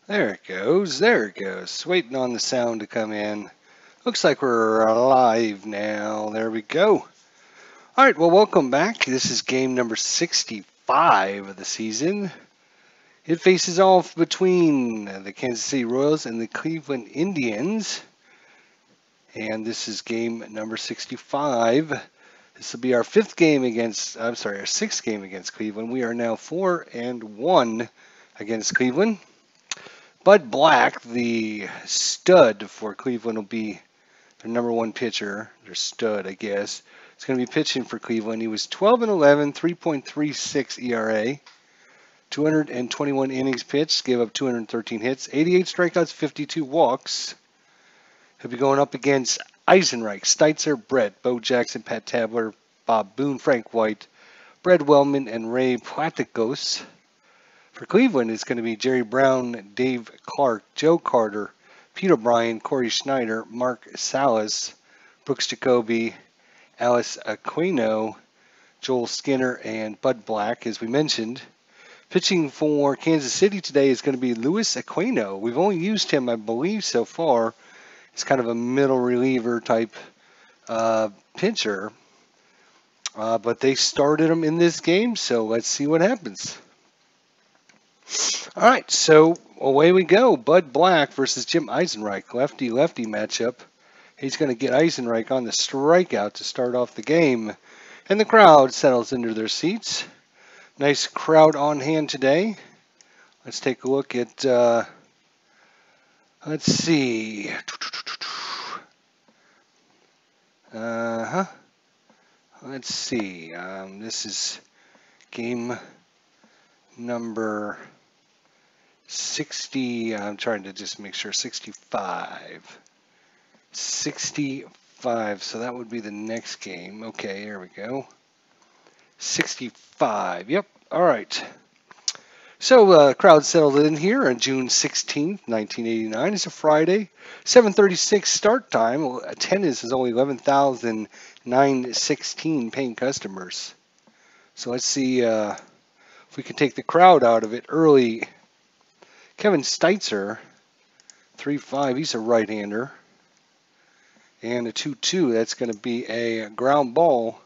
There it goes. There it goes. Waiting on the sound to come in. Looks like we're live now. There we go. All right, well, welcome back. This is game number 65 of the season. It faces off between the Kansas City Royals and the Cleveland Indians. And this is game number 65. This will be our sixth game against Cleveland. We are now 4-1 against Cleveland. Bud Black, the stud for Cleveland, will be their number one pitcher, their stud, I guess. He's going to be pitching for Cleveland. He was 12-11, 3.36 ERA, 221 innings pitched, gave up 213 hits, 88 strikeouts, 52 walks. He'll be going up against Eisenreich, Steitzer, Brett, Bo Jackson, Pat Tabler, Bob Boone, Frank White, Brad Wellman, and Ray Platicos. For Cleveland, it's going to be Jerry Brown, Dave Clark, Joe Carter, Pete O'Brien, Corey Schneider, Mark Salas, Brooks Jacoby, Alice Aquino, Joel Skinner, and Bud Black, as we mentioned. Pitching for Kansas City today is going to be Luis Aquino. We've only used him, I believe, so far. He's kind of a middle reliever type pitcher. But they started him in this game, so let's see what happens. All right, so away we go. Bud Black versus Jim Eisenreich, lefty-lefty matchup. He's going to get Eisenreich on the strikeout to start off the game. And the crowd settles into their seats. Nice crowd on hand today. Let's take a look at, let's see. Let's see. This is game number 60. I'm trying to just make sure. 65. 65. So that would be the next game. Okay, here we go. 65. Yep. All right. So crowd settled in here on June 16th, 1989. It's a Friday. 7:36 start time. Attendance is only 11,916 paying customers. So let's see if we can take the crowd out of it early. Kevin Steitzer, 3-5. He's a right-hander. And a 2-2. That's going to be a ground ball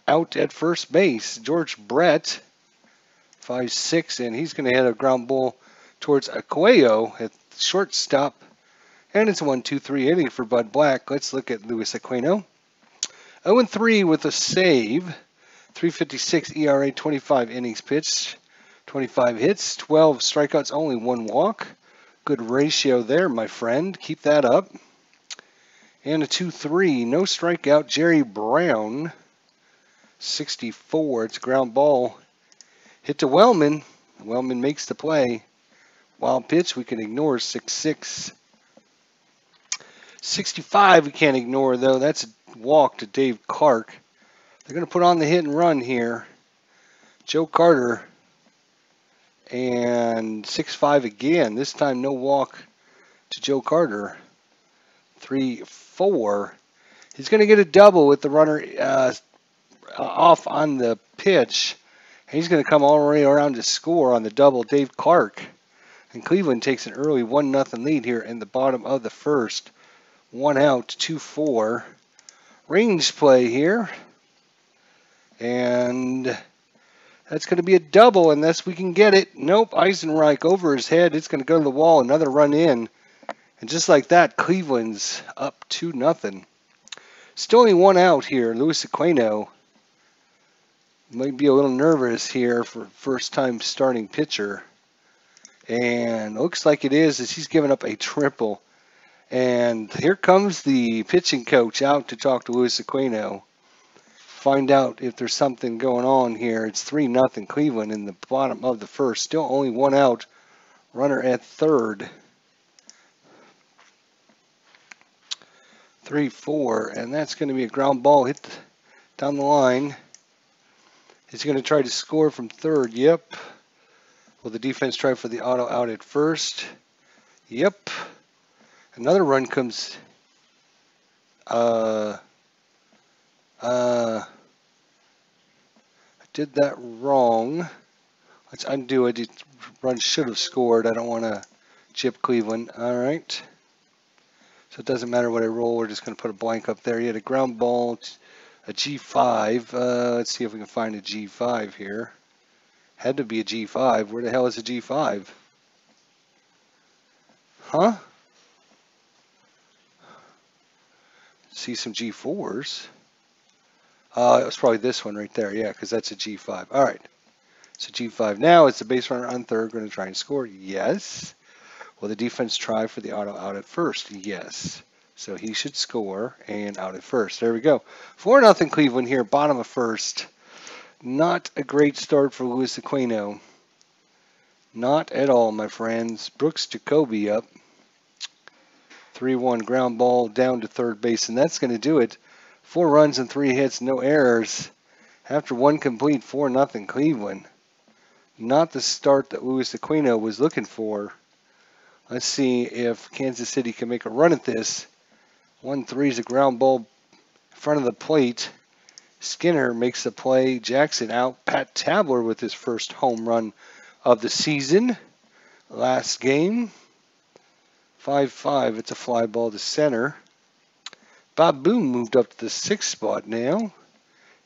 out at first base. George Brett, 5-6, and he's going to hit a ground ball towards Aquino at shortstop. And it's a 1-2-3 inning for Bud Black. Let's look at Luis Aquino. 0-3 with a save. 3.56 ERA, 25 innings pitched, 25 hits, 12 strikeouts, only one walk. Good ratio there, my friend. Keep that up. And a 2-3, no strikeout. Jerry Brown, 64. It's a ground ball. Hit to Wellman. Wellman makes the play. Wild pitch we can ignore, 6-6. 65 we can't ignore, though. That's a walk to Dave Clark. They're going to put on the hit and run here. Joe Carter. And 6-5 again. This time no walk to Joe Carter. 3-4. He's going to get a double with the runner off on the pitch. He's going to come all the way around to score on the double. Dave Clark. And Cleveland takes an early 1-0 lead here in the bottom of the first. 1 out, 2-4. Range play here. And that's going to be a double unless we can get it. Nope, Eisenreich over his head. It's going to go to the wall. Another run in. And just like that, Cleveland's up 2-0. Still only 1 out here. Luis Aquino might be a little nervous here for first time starting pitcher. And looks like it is as he's given up a triple. And here comes the pitching coach out to talk to Luis Aquino. Find out if there's something going on here. It's 3-0 Cleveland in the bottom of the first. Still only 1 out. Runner at third. 3-4, and that's going to be a ground ball hit down the line. He's going to try to score from third. Yep. Will the defense try for the auto out at first? Yep. Another run comes. I did that wrong. Let's undo it. Run should have scored. I don't want to Chip Cleveland. All right. So it doesn't matter what I roll. We're just going to put a blank up there. He had a ground ball, a G5. Let's see if we can find a G5 here. Had to be a G5. Where the hell is a G5? Huh? See some G4s. It was probably this one right there. Yeah, because that's a G5. All right. So G5. Now it's the base runner on third. Going to try and score. Yes. Will the defense try for the auto out at first? Yes. So he should score and out at first. There we go. 4-0 Cleveland here, bottom of first. Not a great start for Luis Aquino. Not at all, my friends. Brooks Jacoby up. 3-1 ground ball down to third base, and that's going to do it. 4 runs and 3 hits, no errors. After one complete, 4-0 Cleveland. Not the start that Luis Aquino was looking for. Let's see if Kansas City can make a run at this. 1-3 is a ground ball in front of the plate. Skinner makes the play. Jackson out. Pat Tabler with his first home run of the season. Last game. 5-5. It's a fly ball to center. Bob Boone moved up to the 6th spot now.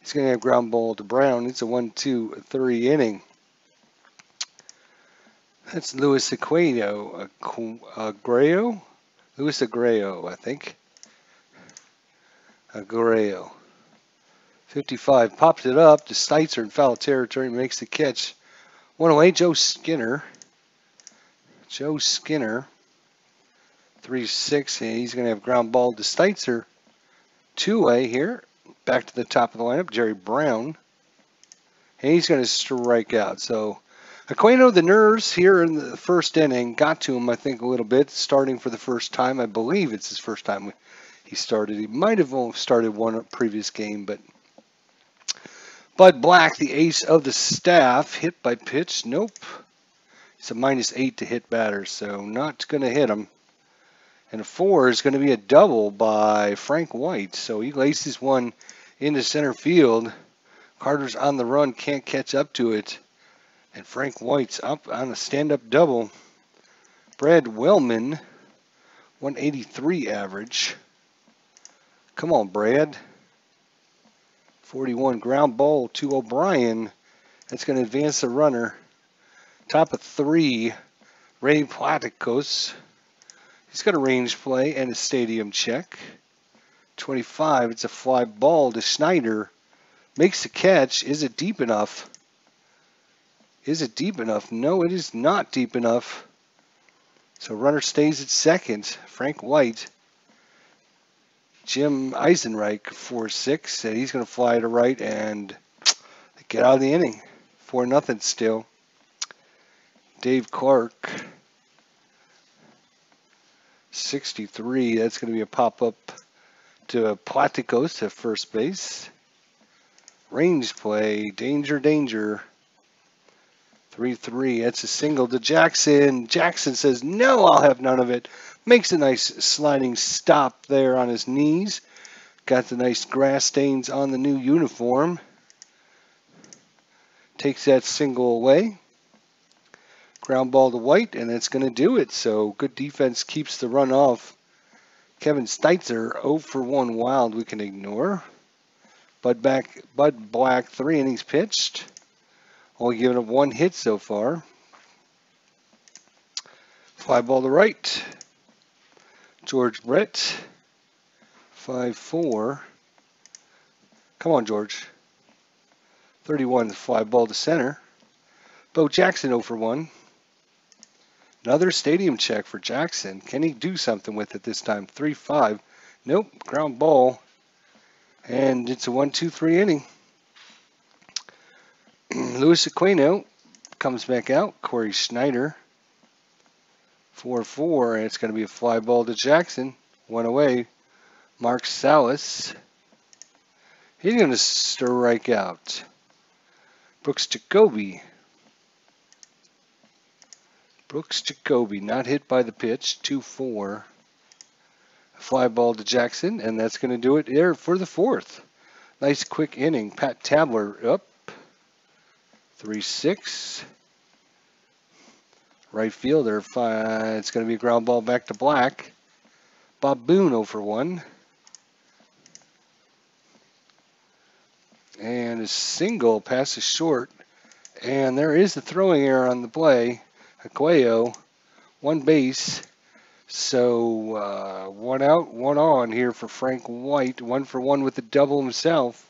He's going to have ground ball to Brown. It's a 1-2-3 inning. That's Luis Aquino. Agreo? Luis Agreo, I think. Agreo. 55. Pops it up to Steitzer in foul territory. Makes the catch. One away. Joe Skinner. Joe Skinner. 3-6. And he's going to have ground ball to Steitzer. 2-way here. Back to the top of the lineup. Jerry Brown. And he's going to strike out. So Aquino, the nerves here in the first inning got to him, I think, a little bit. Starting for the first time. I believe it's his first time he started. He might have only started one previous game, but Bud Black, the ace of the staff, hit by pitch. Nope. It's a -8 to hit batters, so not going to hit him. And a 4 is going to be a double by Frank White. So he laces one into center field. Carter's on the run, can't catch up to it. And Frank White's up on a stand-up double. Brad Wellman, 183 average. Come on, Brad. 41 ground ball to O'Brien. That's going to advance the runner. Top of 3, Ray Platicos. He's got a range play and a stadium check. 25, it's a fly ball to Schneider. Makes the catch. Is it deep enough? Is it deep enough? No, it is not deep enough. So runner stays at second. Frank White. Jim Eisenreich, 4-6, and he's going to fly to right and get out of the inning. 4-0 still. Dave Clark, 63. That's going to be a pop-up to Platicos at first base. Range play. Danger, danger. 3-3. That's a single to Jackson. Jackson says, no, I'll have none of it. Makes a nice sliding stop there on his knees. Got the nice grass stains on the new uniform. Takes that single away. Ground ball to White, and that's going to do it. So good defense keeps the run off. Kevin Steitzer, 0 for 1 wild, we can ignore. Bud Black, 3 innings pitched. Only given up 1 hit so far. Fly ball to right. George Brett, 5-4. Come on, George. 31, fly ball to center. Bo Jackson, 0 for 1. Another stadium check for Jackson. Can he do something with it this time? 3-5. Nope, ground ball. And it's a 1-2-3 inning. Luis Aquino comes back out. Corey Schneider, 4-4, and it's going to be a fly ball to Jackson. 1 away. Mark Salas. He's going to strike out. Brooks Jacoby. Brooks Jacoby, not hit by the pitch. 2-4. Fly ball to Jackson, and that's going to do it there for the 4th. Nice quick inning. Pat Tabler up. 3-6. Right fielder, it's going to be a ground ball back to Black. Bob Boone 0 for 1. And a single passes short. And there is the throwing error on the play. Aguayo, one base. So 1 out, 1 on here for Frank White. 1 for 1 with the double himself.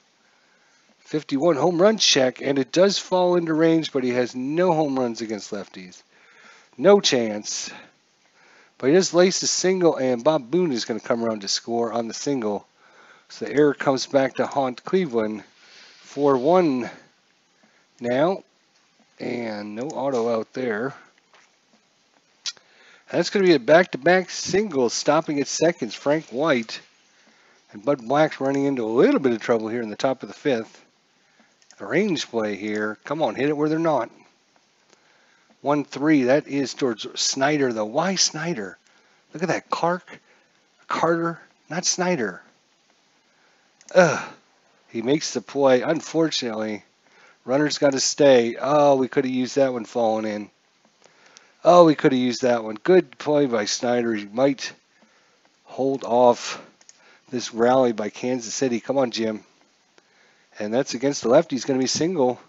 51 home run check, and it does fall into range, but he has no home runs against lefties. No chance. But he does lace a single, and Bob Boone is going to come around to score on the single. So the error comes back to haunt Cleveland. 4-1 now, and no auto out there. That's going to be a back-to-back single, stopping at seconds. Frank White and Bud Black's running into a little bit of trouble here in the top of the 5th. A range play here. Come on, hit it where they're not. 1-3. That is towards Snyder, though. Why Snyder? Look at that. Carter, not Snyder. He makes the play. Unfortunately, runner's got to stay. Oh, we could have used that one falling in. Oh, we could have used that one. Good play by Snyder. He might hold off this rally by Kansas City. Come on, Jim. And that's against the lefty. He's going to be single.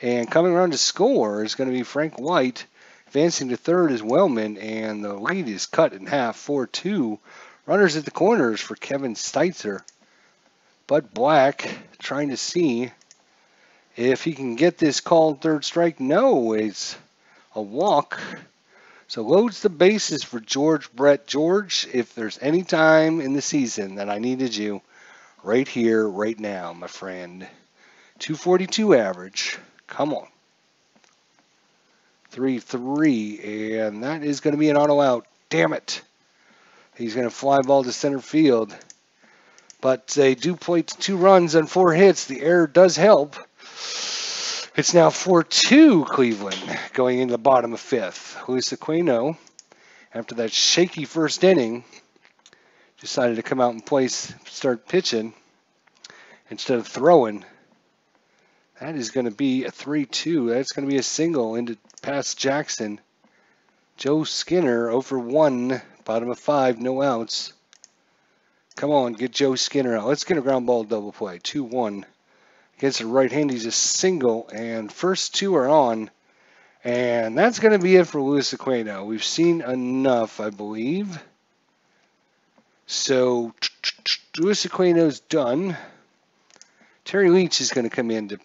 And coming around to score is going to be Frank White. Advancing to third is Wellman. And the lead is cut in half, 4-2. Runners at the corners for Kevin Steitzer. Bud Black trying to see if he can get this called third strike. No, it's a walk. So loads the bases for George Brett. George, if there's any time in the season that I needed you, right here, right now, my friend. 242 average. Come on. 3-3, and that is going to be an auto out. Damn it. He's going to fly ball to center field. But they do play 2 runs on 4 hits. The error does help. It's now 4-2 Cleveland going into the bottom of 5th. Luis Aquino, after that shaky first inning, decided to come out and start pitching instead of throwing. That is going to be a 3-2. That's going to be a single into past Jackson. Joe Skinner 0 for 1, bottom of 5, no outs. Come on, get Joe Skinner out. Let's get a ground ball double play. 2-1. Against the right hand, he's a single, and first 2 are on. And that's going to be it for Luis Aquino. We've seen enough, I believe. So, Luis Aquino's done. Terry Leach is going to come in to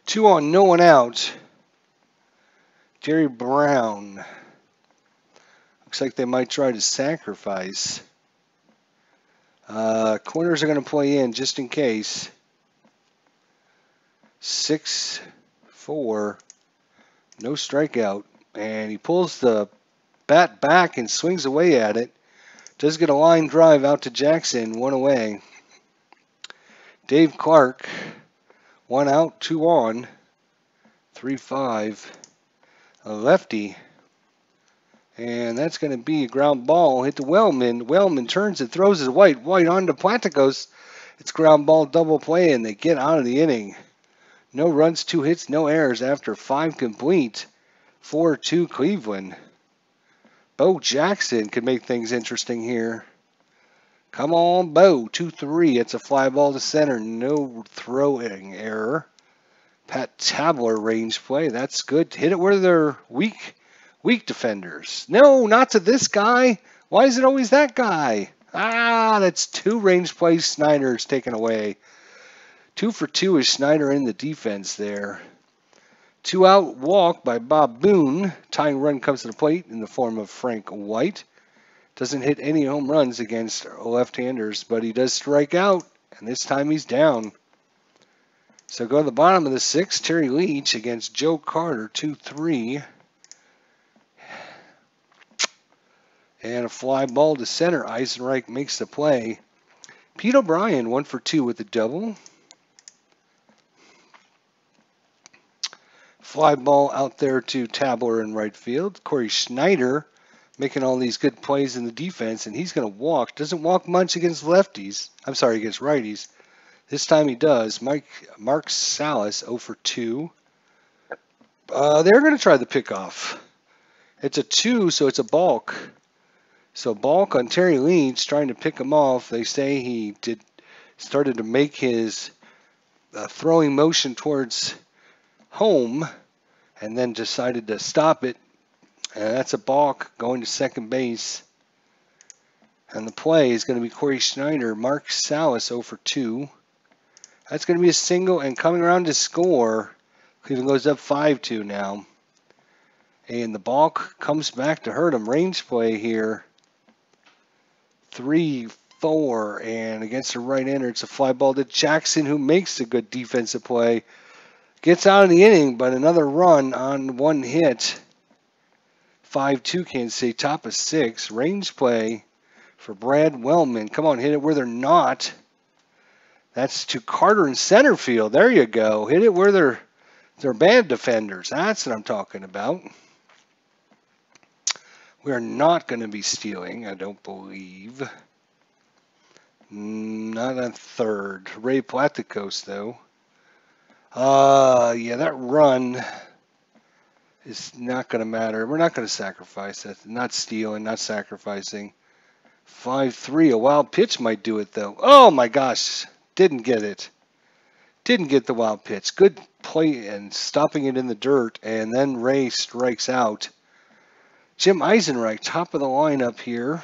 2 on, no one out. Jerry Brown. Looks like they might try to sacrifice. Corners are going to play in just in case. 6-4. No strikeout. And he pulls the bat back and swings away at it. Does get a line drive out to Jackson. 1 away. Dave Clark. 1 out, 2 on. 3-5. A lefty. And that's going to be a ground ball. Hit to Wellman. Wellman turns it, throws it to White. White on to Platicos. It's ground ball double play, and they get out of the inning. No runs, 2 hits, no errors after 5 complete. 4-2 Cleveland. Bo Jackson could make things interesting here. Come on, Bo. 2-3. It's a fly ball to center. No throwing error. Pat Tabler range play. That's good. Hit it where they're weak defenders. No, not to this guy. Why is it always that guy? That's 2 range plays. Snyder's taken away. 2 for 2 is Snyder in the defense there. 2 out walk by Bob Boone. Tying run comes to the plate in the form of Frank White. Doesn't hit any home runs against left-handers, but he does strike out, and this time he's down. So go to the bottom of the 6th. Terry Leach against Joe Carter, 2-3. And a fly ball to center. Eisenreich makes the play. Pete O'Brien, 1 for 2 with the double. Fly ball out there to Tabler in right field. Corey Schneider making all these good plays in the defense, and he's going to walk. Doesn't walk much against lefties. I'm sorry, against righties. This time he does. Mark Salas, 0 for 2. They're going to try the pickoff. It's a 2, so it's a balk. So balk on Terry Leach, trying to pick him off. They say he started to make his throwing motion towards home and then decided to stop it. And that's a balk going to second base. And the play is going to be Corey Schneider. Mark Salas 0 for 2. That's going to be a single, and coming around to score, Cleveland goes up 5-2 now. And the balk comes back to hurt him. Range play here. 3-4, and against the right-hander, it's a fly ball to Jackson, who makes a good defensive play. Gets out of the inning, but another run on one hit. 5-2 Kansas City, top of 6. Range play for Brad Wellman. Come on, hit it where they're not. That's to Carter in center field. There you go. Hit it where they're bad defenders. That's what I'm talking about. We are not going to be stealing, I don't believe. Not on third. Ray Platicos, though. Yeah, that run is not going to matter. We're not going to sacrifice that. Not stealing, not sacrificing. 5-3. A wild pitch might do it, though. Oh, my gosh. Didn't get it. Didn't get the wild pitch. Good play and stopping it in the dirt, and then Ray strikes out. Jim Eisenreich, top of the lineup here.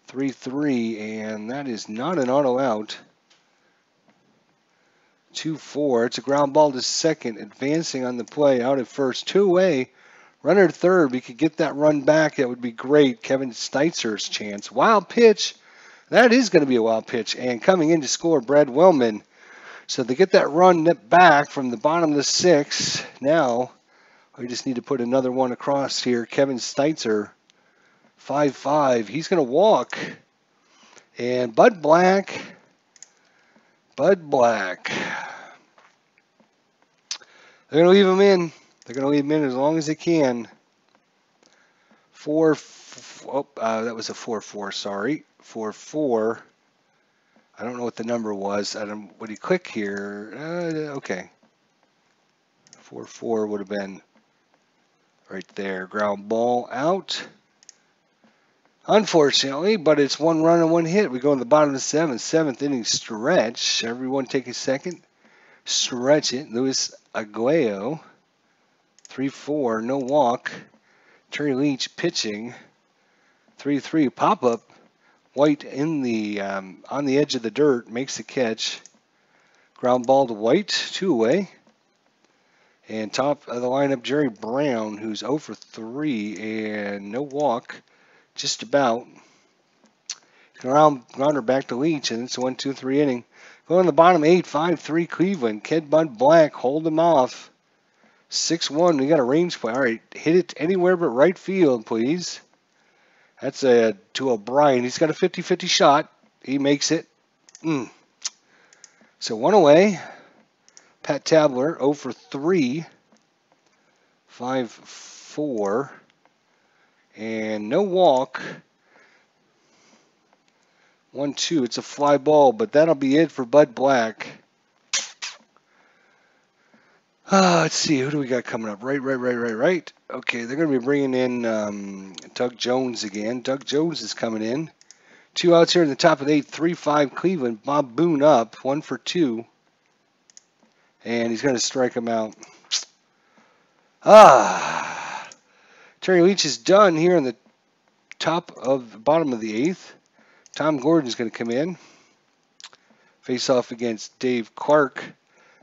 3-3, and that is not an auto out. 2-4. It's a ground ball to second, advancing on the play, out at first. 2 away. Runner at third. We could get that run back. That would be great. Kevin Steitzer's chance. Wild pitch. That is going to be a wild pitch. And coming in to score, Brad Wellman. So they get that run back from the bottom of the 6th. Now we just need to put another one across here. Kevin Steitzer, 5-5. He's going to walk. And Bud Black. They're going to leave him in. They're going to leave him in as long as they can. That was a 4-4, sorry. 4-4. I don't know what the number was. What do you click here? Okay. 4-4 would have been right there. Ground ball out. Unfortunately, but it's 1 run and 1 hit. We go in the bottom of the 7th inning stretch. Everyone take a second. Stretch it. Luis Aguayo. 3-4. No walk. Terry Leach pitching. 3-3. Pop up. White in the on the edge of the dirt, makes the catch. Ground ball to White, 2 away. And top of the lineup, Jerry Brown, who's 0 for 3 and no walk, just about. Grounder back to Leach, and it's a 1-2-3 inning. Going to the bottom 8, 5-3 Cleveland. Bud Black, hold him off. 6-1. We got a range play. All right, hit it anywhere but right field, please. That's to O'Brien. He's got a 50-50 shot. He makes it. So 1 away. Pat Tabler, 0 for 3. 5-4. And no walk. 1-2. It's a fly ball, but that'll be it for Bud Black. Let's see. Who do we got coming up? Right. Okay, they're going to be bringing in Doug Jones again. Doug Jones is coming in. 2 outs here in the top of the 8th. 3-5 Cleveland. Bob Boone up. 1 for 2. And he's going to strike him out. Terry Leach is done here in the bottom of the 8th. Tom Gordon's going to come in. Face off against Dave Clark.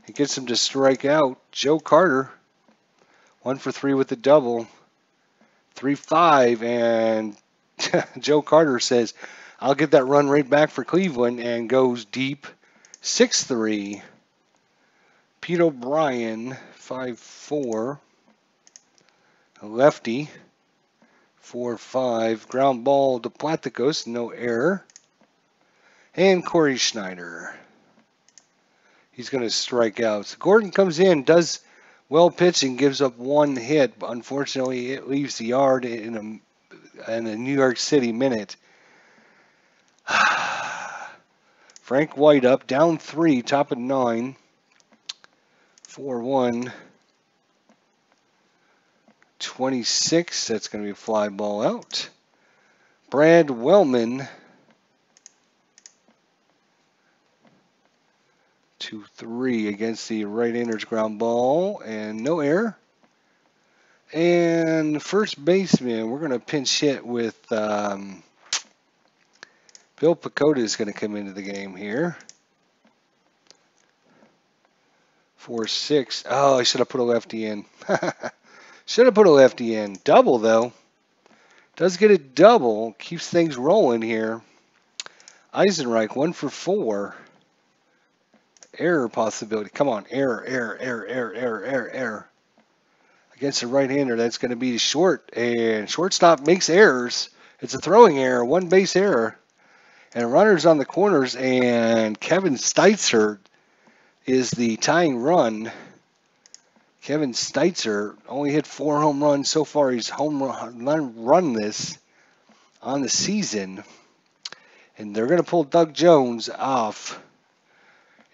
He gets him to strike out. Joe Carter, 1 for 3 with the double. 3-5, and Joe Carter says, I'll get that run right back for Cleveland, and goes deep. 6-3. Pete O'Brien, 5-4. A lefty, 4-5. Ground ball to Platicos, no error. And Corey Schneider. He's going to strike out. So Gordon comes in, does well pitching, gives up 1 hit. But unfortunately, it leaves the yard in a New York City minute. Frank White up, down 3, top of 9. 4-1. 26, that's going to be a fly ball out. Brad Wellman, 2-3 against the right-hander's ground ball, and no error. And first baseman, we're going to pinch hit with Bill Pacoda is going to come into the game here. 4-6. Oh, I should have put a lefty in. Should have put a lefty in. Double, though. Does get a double. Keeps things rolling here. Eisenreich, 1 for 4. Error possibility. Come on. Error. Against the right-hander, that's going to be short. And shortstop makes errors. It's a throwing error. 1 base error. And runners on the corners. And Kevin Steitzer is the tying run. Kevin Steitzer only hit 4 home runs so far. He's run this on the season. And they're going to pull Doug Jones off.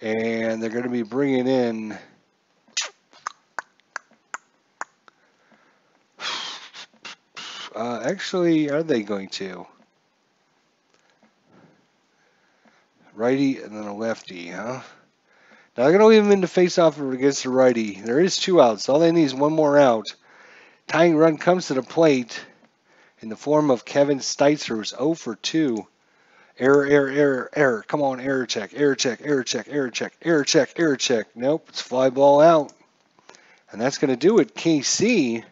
And they're going to be bringing in actually, are they going to? Righty and then a lefty, huh? Now they're going to leave him in the face-off against the righty. There is 2 outs. All they need is 1 more out. Tying run comes to the plate in the form of Kevin Steitzer, who's 0 for 2. Error. Come on, error check. Nope, it's fly ball out. And that's going to do it. KC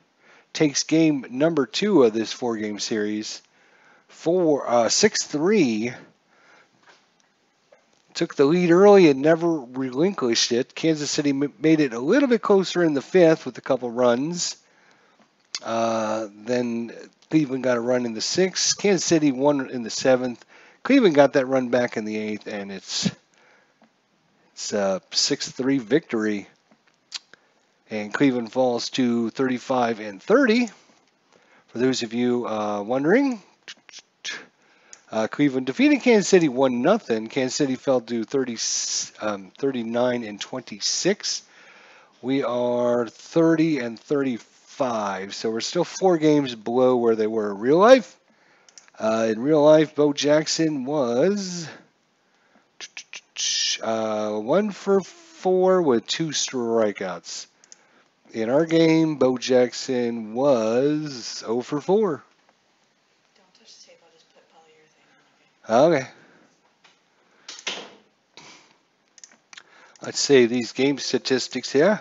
takes game number 2 of this 4-game series. 6-3. Took the lead early and never relinquished it. Kansas City made it a little bit closer in the 5th with a couple runs. Then Cleveland got a run in the 6th. Kansas City won in the 7th. Cleveland got that run back in the 8th, and it's a 6-3 victory. And Cleveland falls to 35-30. For those of you wondering, Cleveland defeated Kansas City 1-0. Kansas City fell to 39-26. We are 30-35, so we're still 4 games below where they were in real life. In real life, Bo Jackson was 1 for 4 with 2 strikeouts. In our game, Bo Jackson was 0 for 4. Don't touch the tape, I'll just put polyurethane on. Okay. Let's save these game statistics here.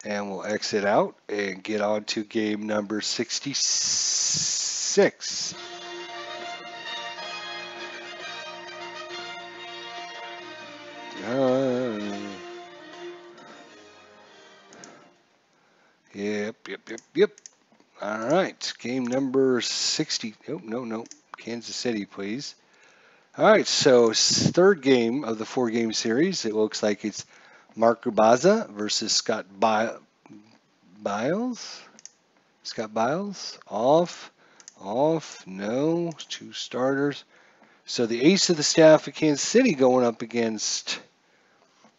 And we'll exit out and get on to game number 66. Yep. All right, game number 60. Oh, no. Kansas City, please. All right, so 3rd game of the 4-game series. It looks like it's Mark Urbaza versus Scott Biles. Scott Biles, off, no, 2 starters. So the ace of the staff of Kansas City going up against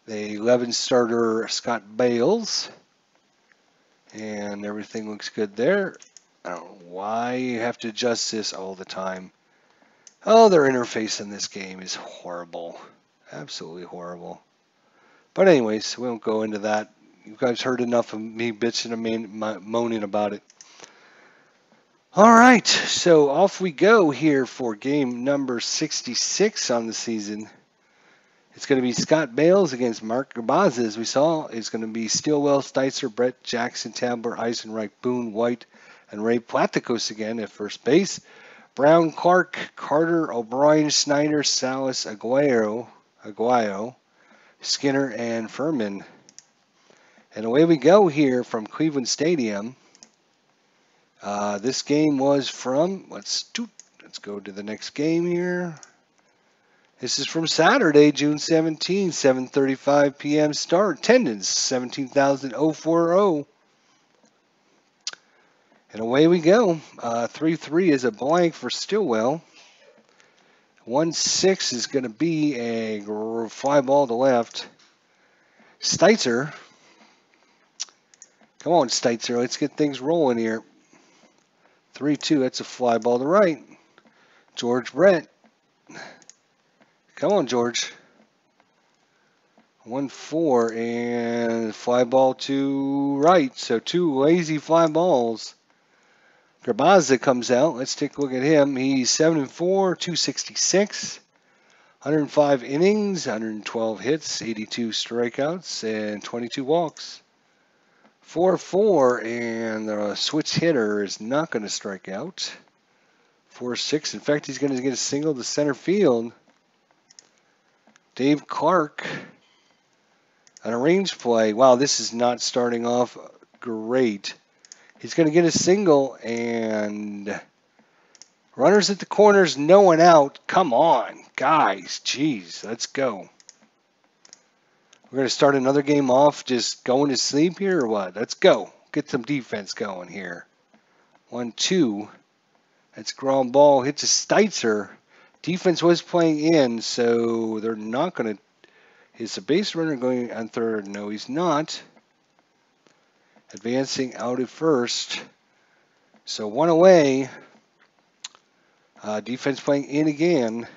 the 11 starter Scott Bales. And everything looks good there. I don't know why you have to adjust this all the time. Oh, their interface in this game is horrible. Absolutely horrible. But anyways, we won't go into that. You guys heard enough of me bitching and moaning about it. All right, so off we go here for game number 66 on the season. It's going to be Scott Bales against Mark Urbaza, as we saw. It's going to be Stilwell, Steitzer, Brett, Jackson, Tabler, Eisenreich, Boone, White, and Ray Platicos again at first base. Brown, Clark, Carter, O'Brien, Snyder, Salas, Aguayo, Skinner, and Furman. And away we go here from Cleveland Stadium. This game was from, let's go to the next game here. This is from Saturday, June 17, 7:35 p.m. start. Attendance, 17,040. And away we go. 3-3 is a blank for Stilwell. 1-6 is going to be a fly ball to left. Steitzer Come on, Steitzer. Let's get things rolling here. 3-2. That's a fly ball to right. George Brett. Come on, George. 1-4 and fly ball to right. So 2 lazy fly balls. Grabaza comes out. Let's take a look at him. He's 7-4, 266, 105 innings, 112 hits, 82 strikeouts, and 22 walks. 4-4, and the switch hitter is not going to strike out. 4-6. In fact, he's going to get a single to center field. Dave Clark on a range play. Wow, this is not starting off great. He's going to get a single, and runners at the corners, no one out. Come on, guys. Jeez, let's go. We're going to start another game off just going to sleep here or what? Let's go. Get some defense going here. 1-2. That's ground ball. Hits a Steitzer. Defense was playing in, so they're not going to. Is the base runner going on third? No, he's not. Advancing out at first. So 1 away. Defense playing in again.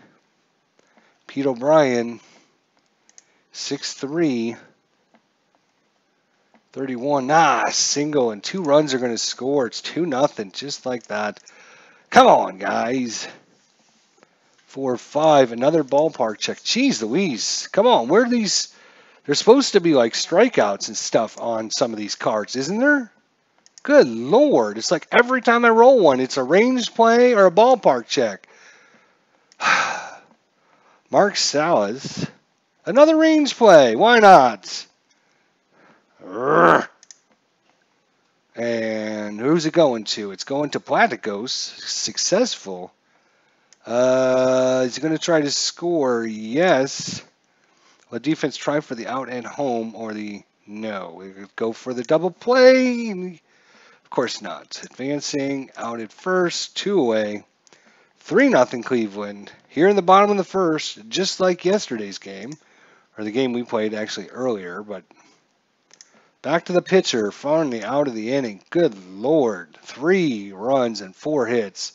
Pete O'Brien. 6-3. 31. Single and 2 runs are going to score. It's 2-0, just like that. Come on, guys. 4-5. Another ballpark check. Jeez Louise. Come on. Where are these? There's supposed to be like strikeouts and stuff on some of these cards, isn't there? Good Lord. It's like every time I roll one, it's a range play or a ballpark check. Mark Salas. Another range play. Why not? And who's it going to? It's going to Platicos. Successful. Is he going to try to score? Yes. Will the defense try for the out and home or the no? We could go for the double play. Of course not. Advancing out at first. 2 away. 3-0 Cleveland. Here in the bottom of the first, just like yesterday's game. Or the game we played actually earlier, but back to the pitcher, finally out of the inning. Good Lord. 3 runs and 4 hits.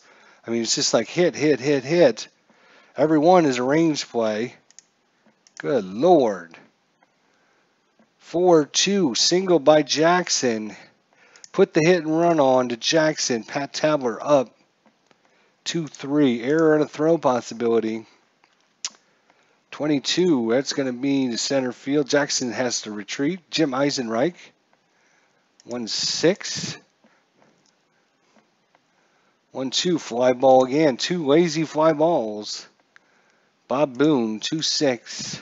I mean, it's just like hit, hit, hit, hit. Every one is a range play. Good Lord. 4-2, single by Jackson. Put the hit and run on to Jackson. Pat Tabler up. 2-3, error and a throw possibility. 22, that's going to be the center field. Jackson has to retreat. Jim Eisenreich. 1-6. 1-2, fly ball again. 2 lazy fly balls. Bob Boone, 2-6.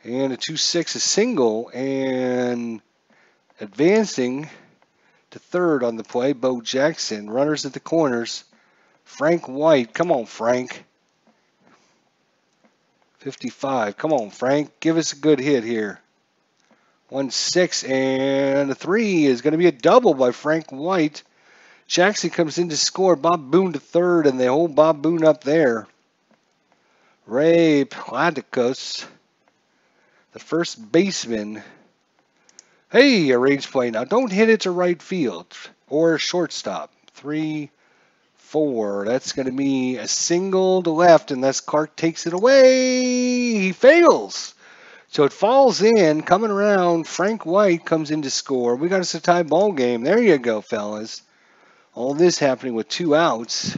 And a 2-6, a single. And advancing to third on the play, Bo Jackson. Runners at the corners. Frank White. Come on, Frank. 55. Come on, Frank. Give us a good hit here. 1-6 and a 3 is going to be a double by Frank White. Jackson comes in to score. Bob Boone to third, and they hold Bob Boone up there. Ray Platicos, the first baseman. Hey, a range play now. Don't hit it to right field or shortstop. 3-4. That's going to be a single to left unless Clark takes it away. He fails. So it falls in, coming around. Frank White comes in to score. We got us a tie ball game. There you go, fellas. All this happening with 2 outs.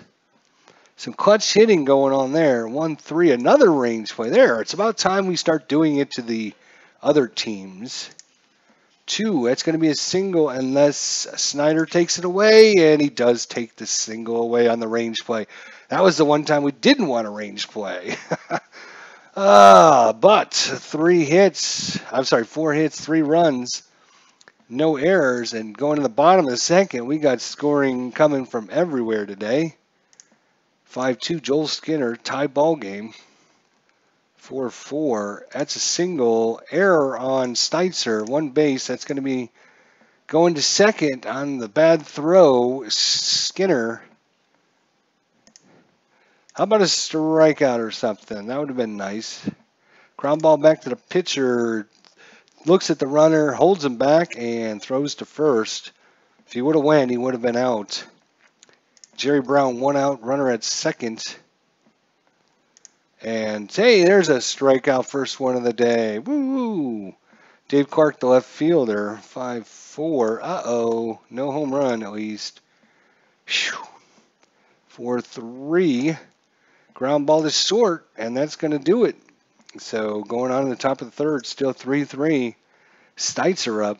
Some clutch hitting going on there. 1-3, another range play there. It's about time we start doing it to the other teams. 2, that's going to be a single unless Snyder takes it away, and he does take the single away on the range play. That was the one time we didn't want a range play. But 4 hits, 3 runs, no errors, and going to the bottom of the second, we got scoring coming from everywhere today. 5-2, Joel Skinner, tie ball game. 4-4, that's a single. Error on Steitzer, 1 base. That's going to be going to second on the bad throw. Skinner. How about a strikeout or something? That would have been nice. Ground ball back to the pitcher. looks at the runner, holds him back, and throws to first. If he would have went, he would have been out. Jerry Brown 1 out, runner at second. And hey, there's a strikeout, first one of the day. Woo! Dave Clark, the left fielder, 5-4. Uh-oh, no home run at least. 4-3. Ground ball to short, and that's going to do it. So going on in the top of the third, still 3-3. Stites are up.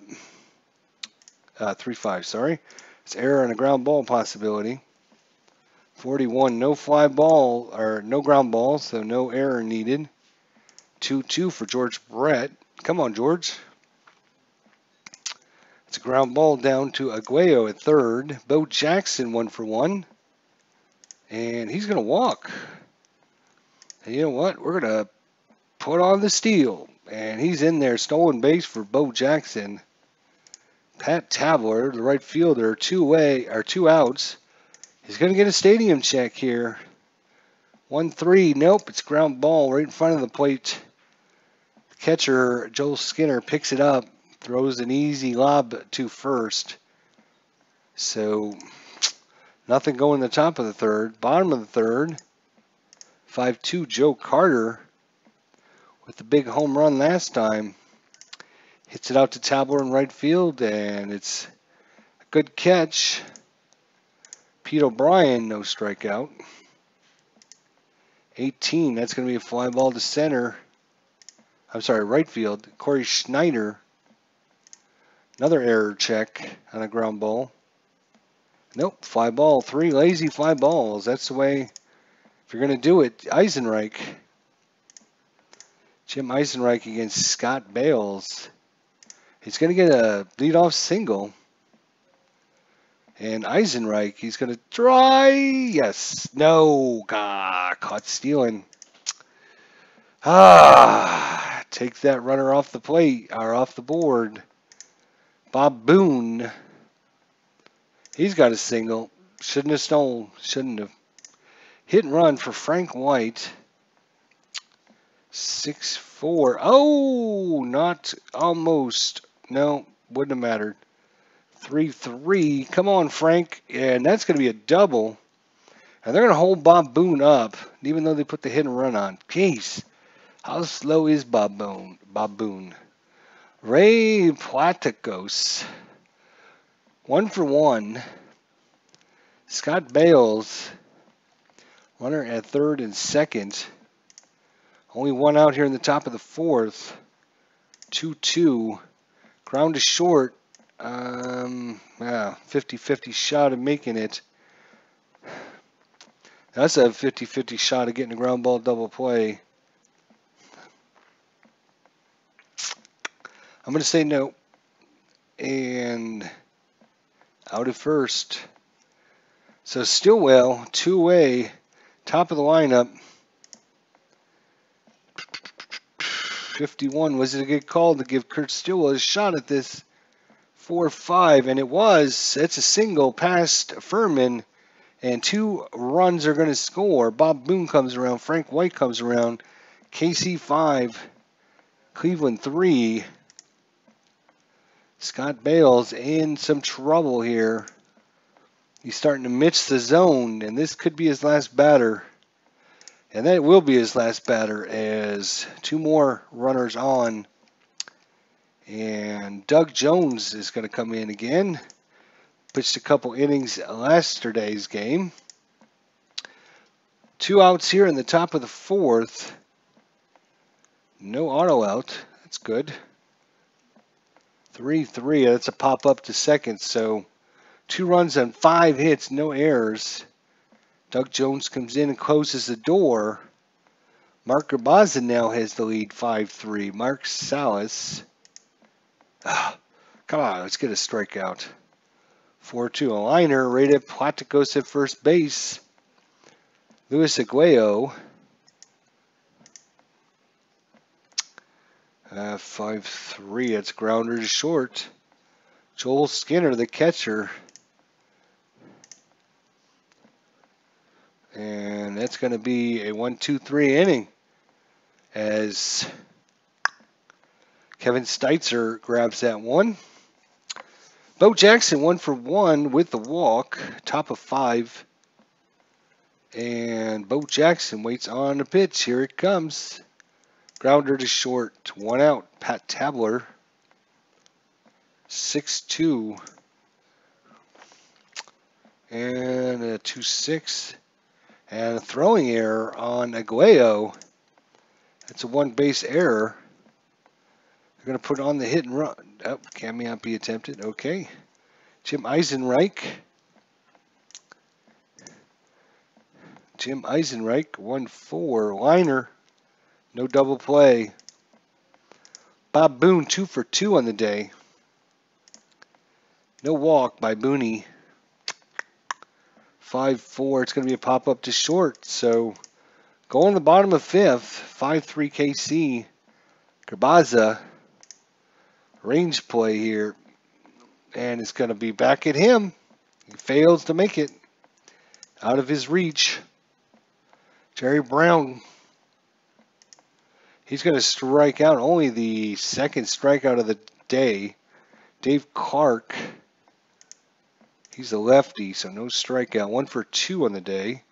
3-5, sorry. It's error and a ground ball possibility. 41, no fly ball, or no ground ball, so no error needed. 2-2 for George Brett. Come on, George. It's a ground ball down to Aguayo at third. Bo Jackson 1 for 1. And he's going to walk. And you know what? We're going to put on the steal. And he's in there, stolen base for Bo Jackson. Pat Tabler, the right fielder, 2 outs. He's going to get a stadium check here. 1-3. Nope, it's ground ball right in front of the plate. The catcher, Joel Skinner, picks it up, throws an easy lob to first. So nothing going the top of the third. Bottom of the third, 5-2, Joe Carter with the big home run last time. Hits it out to Tabler in right field, and it's a good catch. Pete O'Brien, no strikeout. 18, that's going to be a fly ball to center. I'm sorry, right field. Corey Schneider. Another error check on a ground ball. Nope, fly ball. 3 lazy fly balls. That's the way, if you're going to do it. Eisenreich. Jim Eisenreich against Scott Bales. He's going to get a leadoff single. And Eisenreich, he's going to try. Yes. No. Caught stealing. Take that runner off the plate, or off the board. Bob Boone. He's got a single. Shouldn't have stolen. Shouldn't have. Hit and run for Frank White. 6-4. Oh, not almost. No, wouldn't have mattered. 3-3. Come on, Frank. And that's going to be a double. And they're going to hold Bob Boone up, even though they put the hit and run on. Jeez. How slow is Bob Boone? Ray Platicos. 1 for 1. Scott Bales. Runner at third and second. Only 1 out here in the top of the fourth. 2-2. Ground to short. 50-50 shot of making it. That's a 50-50 shot of getting a ground ball double play. I'm going to say no. And out at first. So Stillwell, 2-way, top of the lineup. 51. Was it a good call to give Kurt Stillwell a shot at this? 4-5, and it was. It's a single past Furman, and 2 runs are going to score. Bob Boone comes around. Frank White comes around. KC 5, Cleveland 3. Scott Bales in some trouble here. He's starting to mitch the zone, and this could be his last batter. And that will be his last batter as 2 more runners on. And Doug Jones is going to come in again. Pitched a couple innings yesterday's game. 2 outs here in the top of the fourth. No auto out. That's good. 3-3. That's a pop up to second. So 2 runs on 5 hits, no errors. Doug Jones comes in and closes the door. Mark Gerbazin now has the lead, 5-3. Mark Salas. Come on, let's get a strikeout. 4-2. A liner. Ray Platicos at first base. Luis Aguayo. 5-3. That's grounder to short. Joel Skinner, the catcher. And that's going to be a 1-2-3 inning as Kevin Steitzer grabs that one. Bo Jackson 1 for 1 with the walk, top of 5. And Bo Jackson waits on the pitch. Here it comes. Grounder to short. 1 out. Pat Tabler. 6-2. And a 2-6. And a throwing error on Aguayo. That's a 1 base error. They're going to put on the hit and run. Oh, can not be attempted. Okay. Jim Eisenreich. 1-4. Liner. No double play. Bob Boone 2 for 2 on the day. No walk by Booney. 5-4. It's going to be a pop up to short. So going to the bottom of 5th. 5-3 KC. Garbaza. Range play here. And it's going to be back at him. He fails to make it. Out of his reach. Jerry Brown. He's going to strike out. Only the second strikeout of the day. Dave Clark. He's a lefty, so no strikeout. 1 for 2 on the day.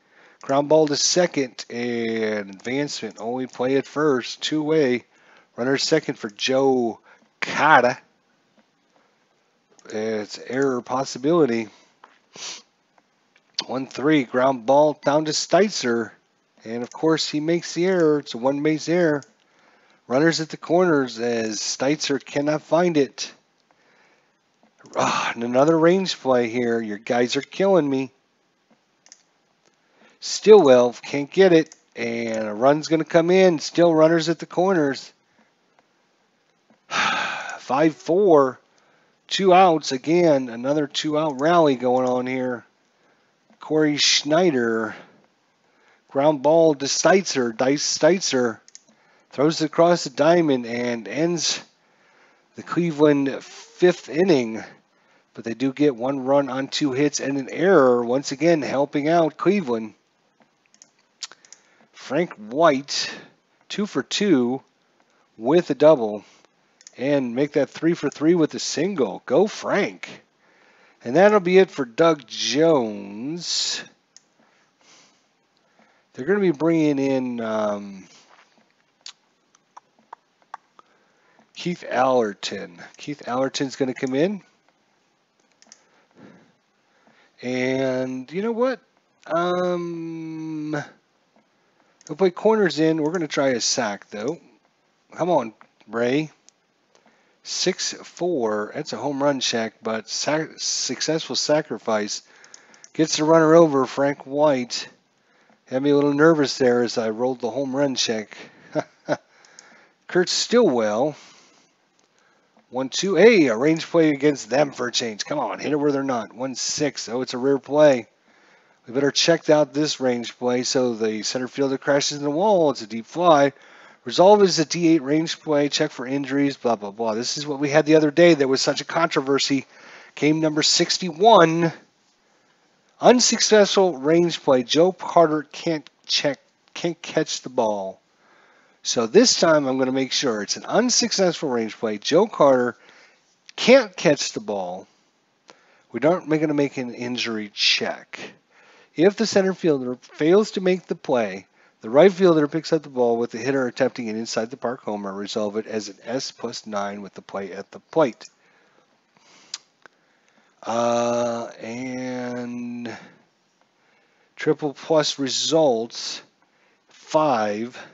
Ground ball to second. And advancement. Only play at first. 2-way. Runner second for Joe Cotta. It's error possibility. 1-3. Ground ball down to Steitzer. And, of course, he makes the error. It's a 1 base error. Runners at the corners as Steitzer cannot find it. And another range play here. Your guys are killing me. Stillwell can't get it. And a run's going to come in. Still runners at the corners. 5-4. 2 outs again. Another 2-out rally going on here. Corey Schneider. Ground ball to Steitzer. Steitzer throws it across the diamond and ends the Cleveland 5th inning. But they do get 1 run on 2 hits and an error. Once again, helping out Cleveland. Frank White, 2 for 2 with a double. And make that 3 for 3 with a single. Go Frank. And that'll be it for Doug Jones. They're going to be bringing in Keith Allerton. Keith Allerton's going to come in. And you know what? He'll play corners in. We're going to try a sack, though. Come on, Ray. 6-4. That's a home run check, but successful sacrifice. Gets the runner over, Frank White. Had me a little nervous there as I rolled the home run check. Kurt Stillwell. 1-2. Hey, a range play against them for a change. Come on, hit it where they're not. 1-6. Oh, it's a rare play. We better check out this range play. So the center fielder crashes in the wall. It's a deep fly. Resolve is a D8 range play. Check for injuries. Blah, blah, blah. This is what we had the other day. There was such a controversy. Game number 61. Unsuccessful range play. Joe Carter can't catch the ball. So this time I'm going to make sure it's an unsuccessful range play. Joe Carter can't catch the ball. We're not going to make an injury check. If the center fielder fails to make the play, the right fielder picks up the ball with the hitter attempting an inside the park homer. Resolve it as an S+9 with the play at the plate. And triple plus results 5.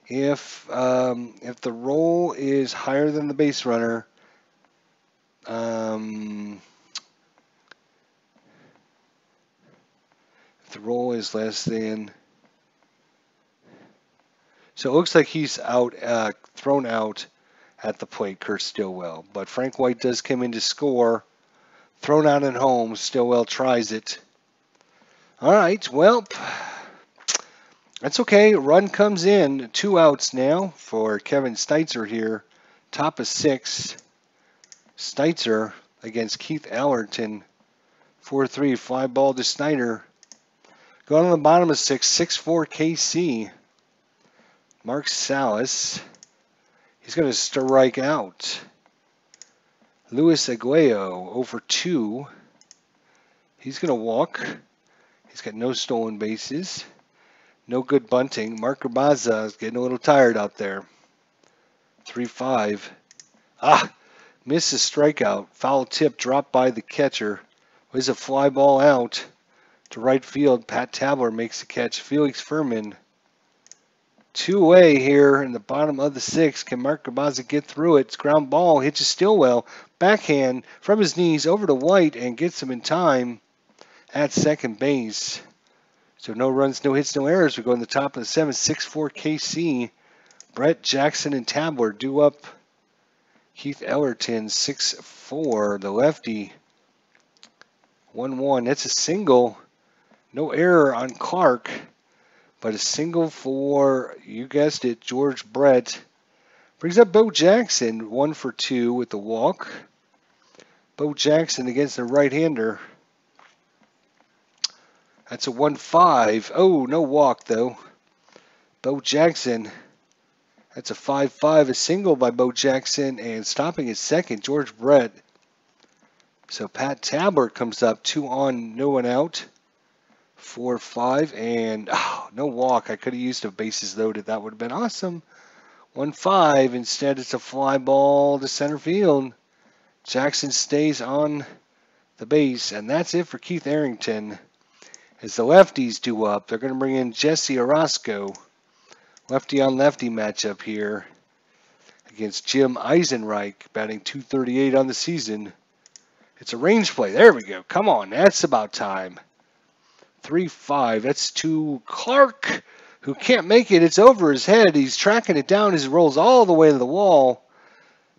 If the roll is higher than the base runner, if the roll is less than, so it looks like he's out, thrown out at the plate, Kurt Stillwell. But Frank White does come in to score. Thrown out at home. Stillwell tries it. All right, well, that's okay. Run comes in. 2 outs now for Kevin Steitzer here. Top of 6. Steitzer against Keith Allerton. 4-3. Fly ball to Snyder. Going on the bottom of 6. 6-4 KC. Mark Salas. He's going to strike out. Luis Aguayo, 0 for 2. He's going to walk. He's got no stolen bases. No good bunting. Mark Urbaza is getting a little tired out there. 3-5. Misses strikeout. Foul tip dropped by the catcher. Was a fly ball out to right field. Pat Tabler makes the catch. Felix Furman. 2-away here in the bottom of the 6th. Can Mark Urbaza get through it? It's ground ball. Hitches Stillwell. Backhand from his knees over to White and gets him in time at second base. So no runs, no hits, no errors. We go in the top of the 7th. 6-4 KC. Brett, Jackson, and Tabler due up. Keith Ellerton, 6-4. The lefty. 1-1. That's a single. No error on Clark. But a single for, you guessed it, George Brett. Brings up Bo Jackson, 1 for 2 with the walk. Bo Jackson against the right-hander. That's a 1-5. Oh, no walk, though. Bo Jackson. That's a 5-5. A single by Bo Jackson. And stopping at second, George Brett. So Pat Tabler comes up. 2 on, no one out. 4-5. And no walk. I could have used a bases loaded. That would have been awesome. 1-5. Instead, it's a fly ball to center field. Jackson stays on the base. And that's it for Keith Arrington. As the lefties do up, they're going to bring in Jesse Orozco. Lefty on lefty matchup here against Jim Eisenreich, batting .238 on the season. It's a range play. There we go. Come on, that's about time. 3-5. That's to Clark, who can't make it. It's over his head. He's tracking it down as it rolls all the way to the wall,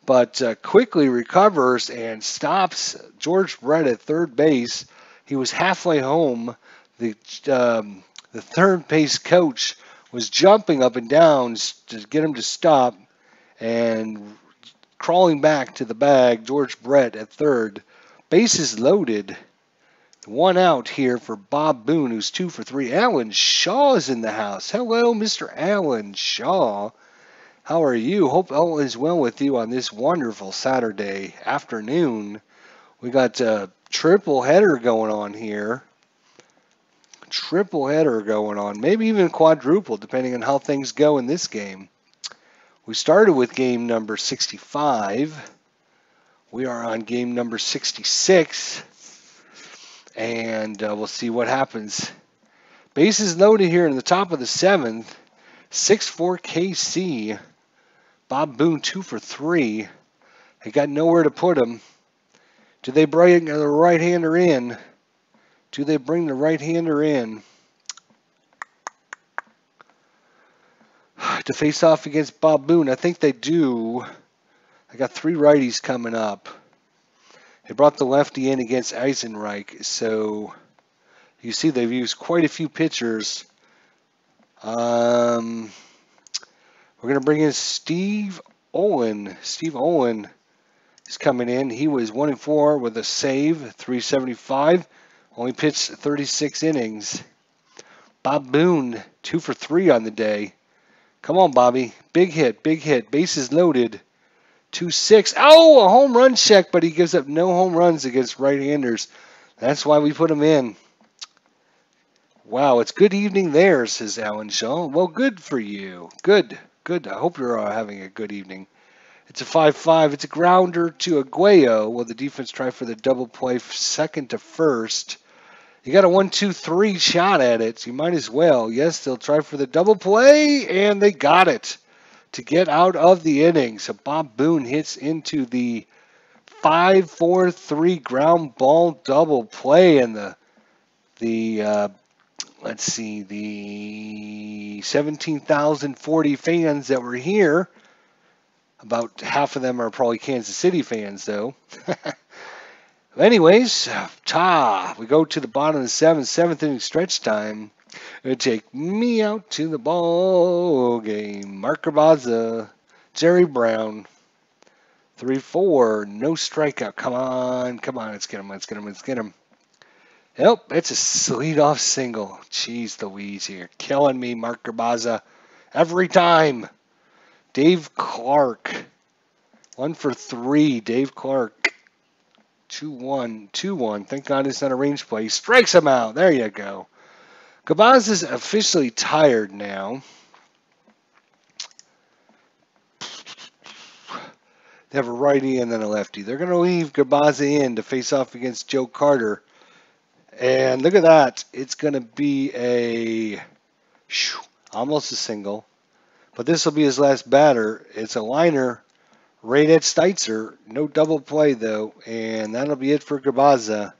but quickly recovers and stops George Brett at third base. He was halfway home. The third base coach was jumping up and down to get him to stop, and crawling back to the bag, George Brett at third. Bases loaded. 1 out here for Bob Boone, who's 2 for 3. Alan Shaw is in the house. Hello, Mr. Alan Shaw. How are you? Hope all is well with you on this wonderful Saturday afternoon. We got a triple header going on here. Triple header going on, maybe even quadruple, depending on how things go in this game. We started with game number 65. We are on game number 66, and we'll see what happens. Bases loaded here in the top of the 7th. 6-4 KC. Bob Boone 2 for 3. They got nowhere to put him. Do they bring the right-hander in? Do they bring the right-hander in to face off against Bob Boone? I think they do. I got 3 righties coming up. They brought the lefty in against Eisenreich, so you see they've used quite a few pitchers. We're going to bring in Steve Olin. Steve Olin is coming in. He was 1-4 with a save, 375. Only pitched 36 innings. Bob Boone, 2 for 3 on the day. Come on, Bobby. Big hit, big hit. Bases loaded. 2-6. Oh, a home run check, but he gives up no home runs against right-handers. That's why we put him in. Wow, it's good evening there, says Alan Shaw. Well, good for you. Good, good. I hope you're having a good evening. It's a 5-5. It's a grounder to Aguayo. Will the defense try for the double play second to first? You got a 1-2-3 shot at it, so you might as well. Yes, they'll try for the double play, and they got it to get out of the inning. So Bob Boone hits into the 5-4-3 ground ball double play, and the 17,040 fans that were here. About half of them are probably Kansas City fans, though. Anyways, we go to the bottom of the 7th inning stretch time. Take me out to the ball game. Mark Urbaza, Jerry Brown, 3-4, no strikeout. Come on, let's get him. Yep, it's a lead-off single. Jeez Louise here, killing me, Mark Urbaza, every time. Dave Clark. 1 for 3. Dave Clark. 2-1. 2-1. Thank God it's not a range play. He strikes him out. There you go. Gabaz is officially tired now. They have a righty and then a lefty. They're going to leave Gabaza in to face off against Joe Carter. And look at that. It's going to be almost a single. But this will be his last batter. It's a liner right at Steitzer. No double play, though. And that'll be it for Gabaza.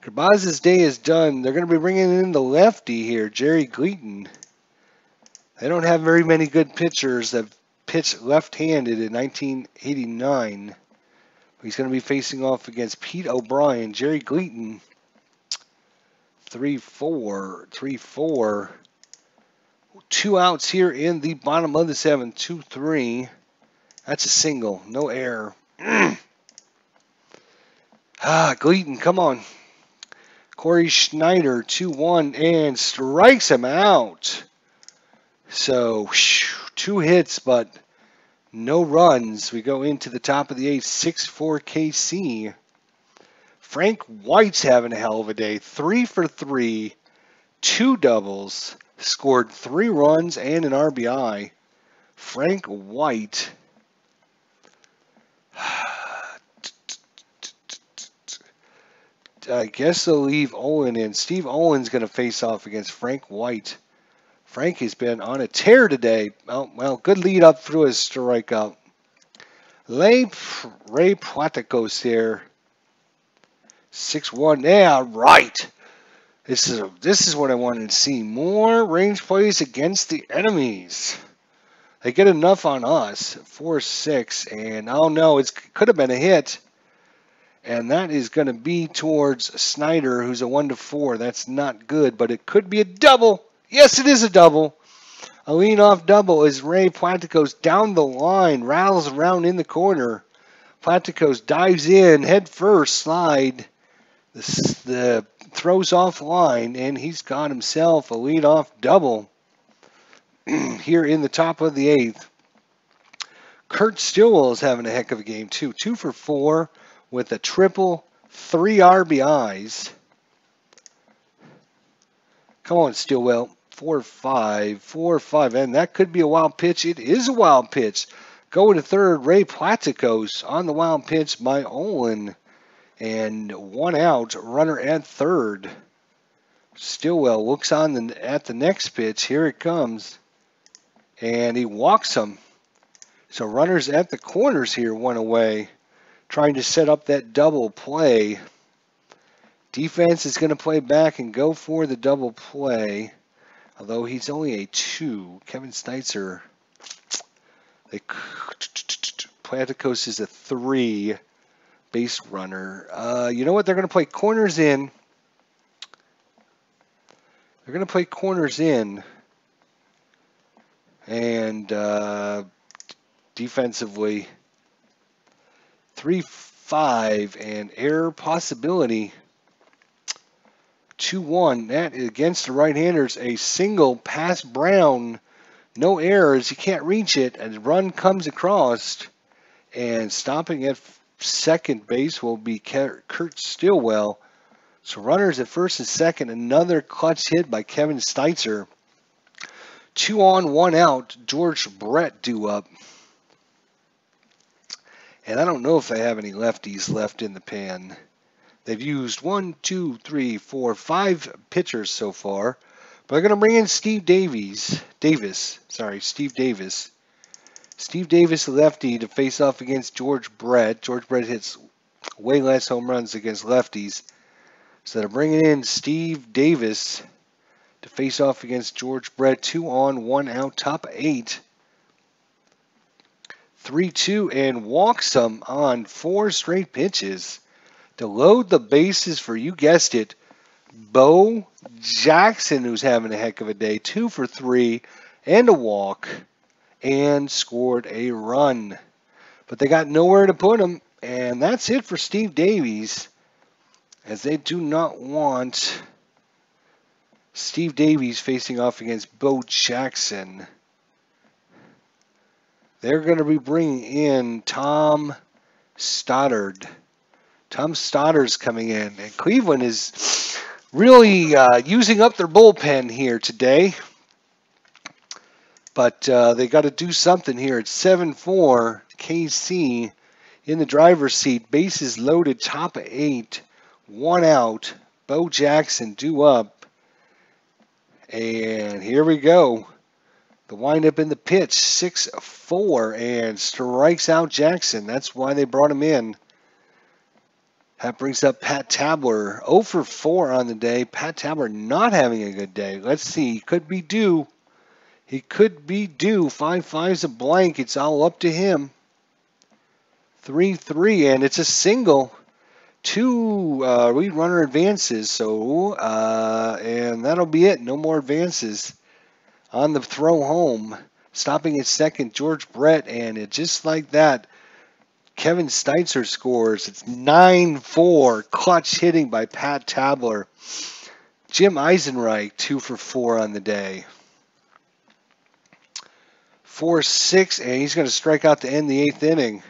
Gabaza's day is done. They're going to be bringing in the lefty here, Jerry Gleaton. They don't have very many good pitchers that pitched left-handed in 1989. He's going to be facing off against Pete O'Brien. Jerry Gleaton, 3-4, 3-4. 2 outs here in the bottom of the 7th, 2-3. That's a single, no error. Gleaton, come on. Corey Schneider, 2-1, and strikes him out. So, 2 hits, but no runs. We go into the top of the 8th, 6-4 KC. Frank White's having a hell of a day. 3 for 3, 2 doubles, scored 3 runs and an RBI. Frank White. I guess they'll leave Olin in. Steve Olin's going to face off against Frank White. Frank has been on a tear today. Well, good lead up through his strikeout. Ray Platicos here. 6-1. Yeah, right. This is what I wanted to see. More range plays against the enemies. They get enough on us. 4-6. And oh no, it could have been a hit. And that is going to be towards Snyder, who's a 1-4. That's not good, but it could be a double. Yes, it is a double. A leadoff double as Ray Platicos down the line, rattles around in the corner. Platicos dives in, head first, slide. The throws off line, and he's got himself a leadoff double here in the top of the 8th. Kurt Stillwell is having a heck of a game, too. 2 for 4 with a triple, 3 RBIs. Come on, Stillwell. 4-5, 4-5, and that could be a wild pitch. It is a wild pitch. Going to third, Ray Platicos on the wild pitch by Olin. And 1 out, runner at third. Stillwell looks on at the next pitch. Here it comes. And he walks him. So runners at the corners here, 1 away. Trying to set up that double play. Defense is going to play back and go for the double play. Although he's only a 2. Kevin Steitzer. Platicos is a 3. Base runner. You know what? They're going to play corners in. They're going to play corners in. And defensively, 3-5 and error possibility. 2-1. That against the right-handers. A single past Brown. No errors. You can't reach it. A run comes across. And stopping at second base will be Kurt Stillwell. So runners at first and second. Another clutch hit by Kevin Steitzer. 2 on, 1 out. George Brett due up. And I don't know if they have any lefties left in the pan. They've used 1, 2, 3, 4, 5 pitchers so far. But they're going to bring in Steve Davis. Steve Davis, lefty, to face off against George Brett. George Brett hits way less home runs against lefties. So they're bringing in Steve Davis to face off against George Brett. 2 on, 1 out, top 8. 3-2 and walks him on 4 straight pitches to load the bases for, you guessed it, Bo Jackson, who's having a heck of a day. 2 for 3 and a walk, and scored a run. But they got nowhere to put him, and that's it for Steve Davies, as they do not want Steve Davies facing off against Bo Jackson. They're going to be bringing in Tom Stoddard. Tom Stoddard's coming in, and Cleveland is really using up their bullpen here today. But they got to do something here. It's 7-4, KC in the driver's seat. Bases loaded, top of 8, 1 out. Bo Jackson due up. And here we go. The windup in the pitch, 6-4, and strikes out Jackson. That's why they brought him in. That brings up Pat Tabler, 0 for 4 on the day. Pat Tabler not having a good day. Let's see. He could be due. He could be due. 5-5's a blank. It's all up to him. 3-3, and it's a single. 2 lead runner advances. So, and that'll be it. No more advances. On the throw home, stopping at second, George Brett, and it just like that, Kevin Steitzer scores. It's 9-4, clutch hitting by Pat Tabler. Jim Eisenreich, 2 for 4 on the day. 4-6, and he's going to strike out to end the 8th inning.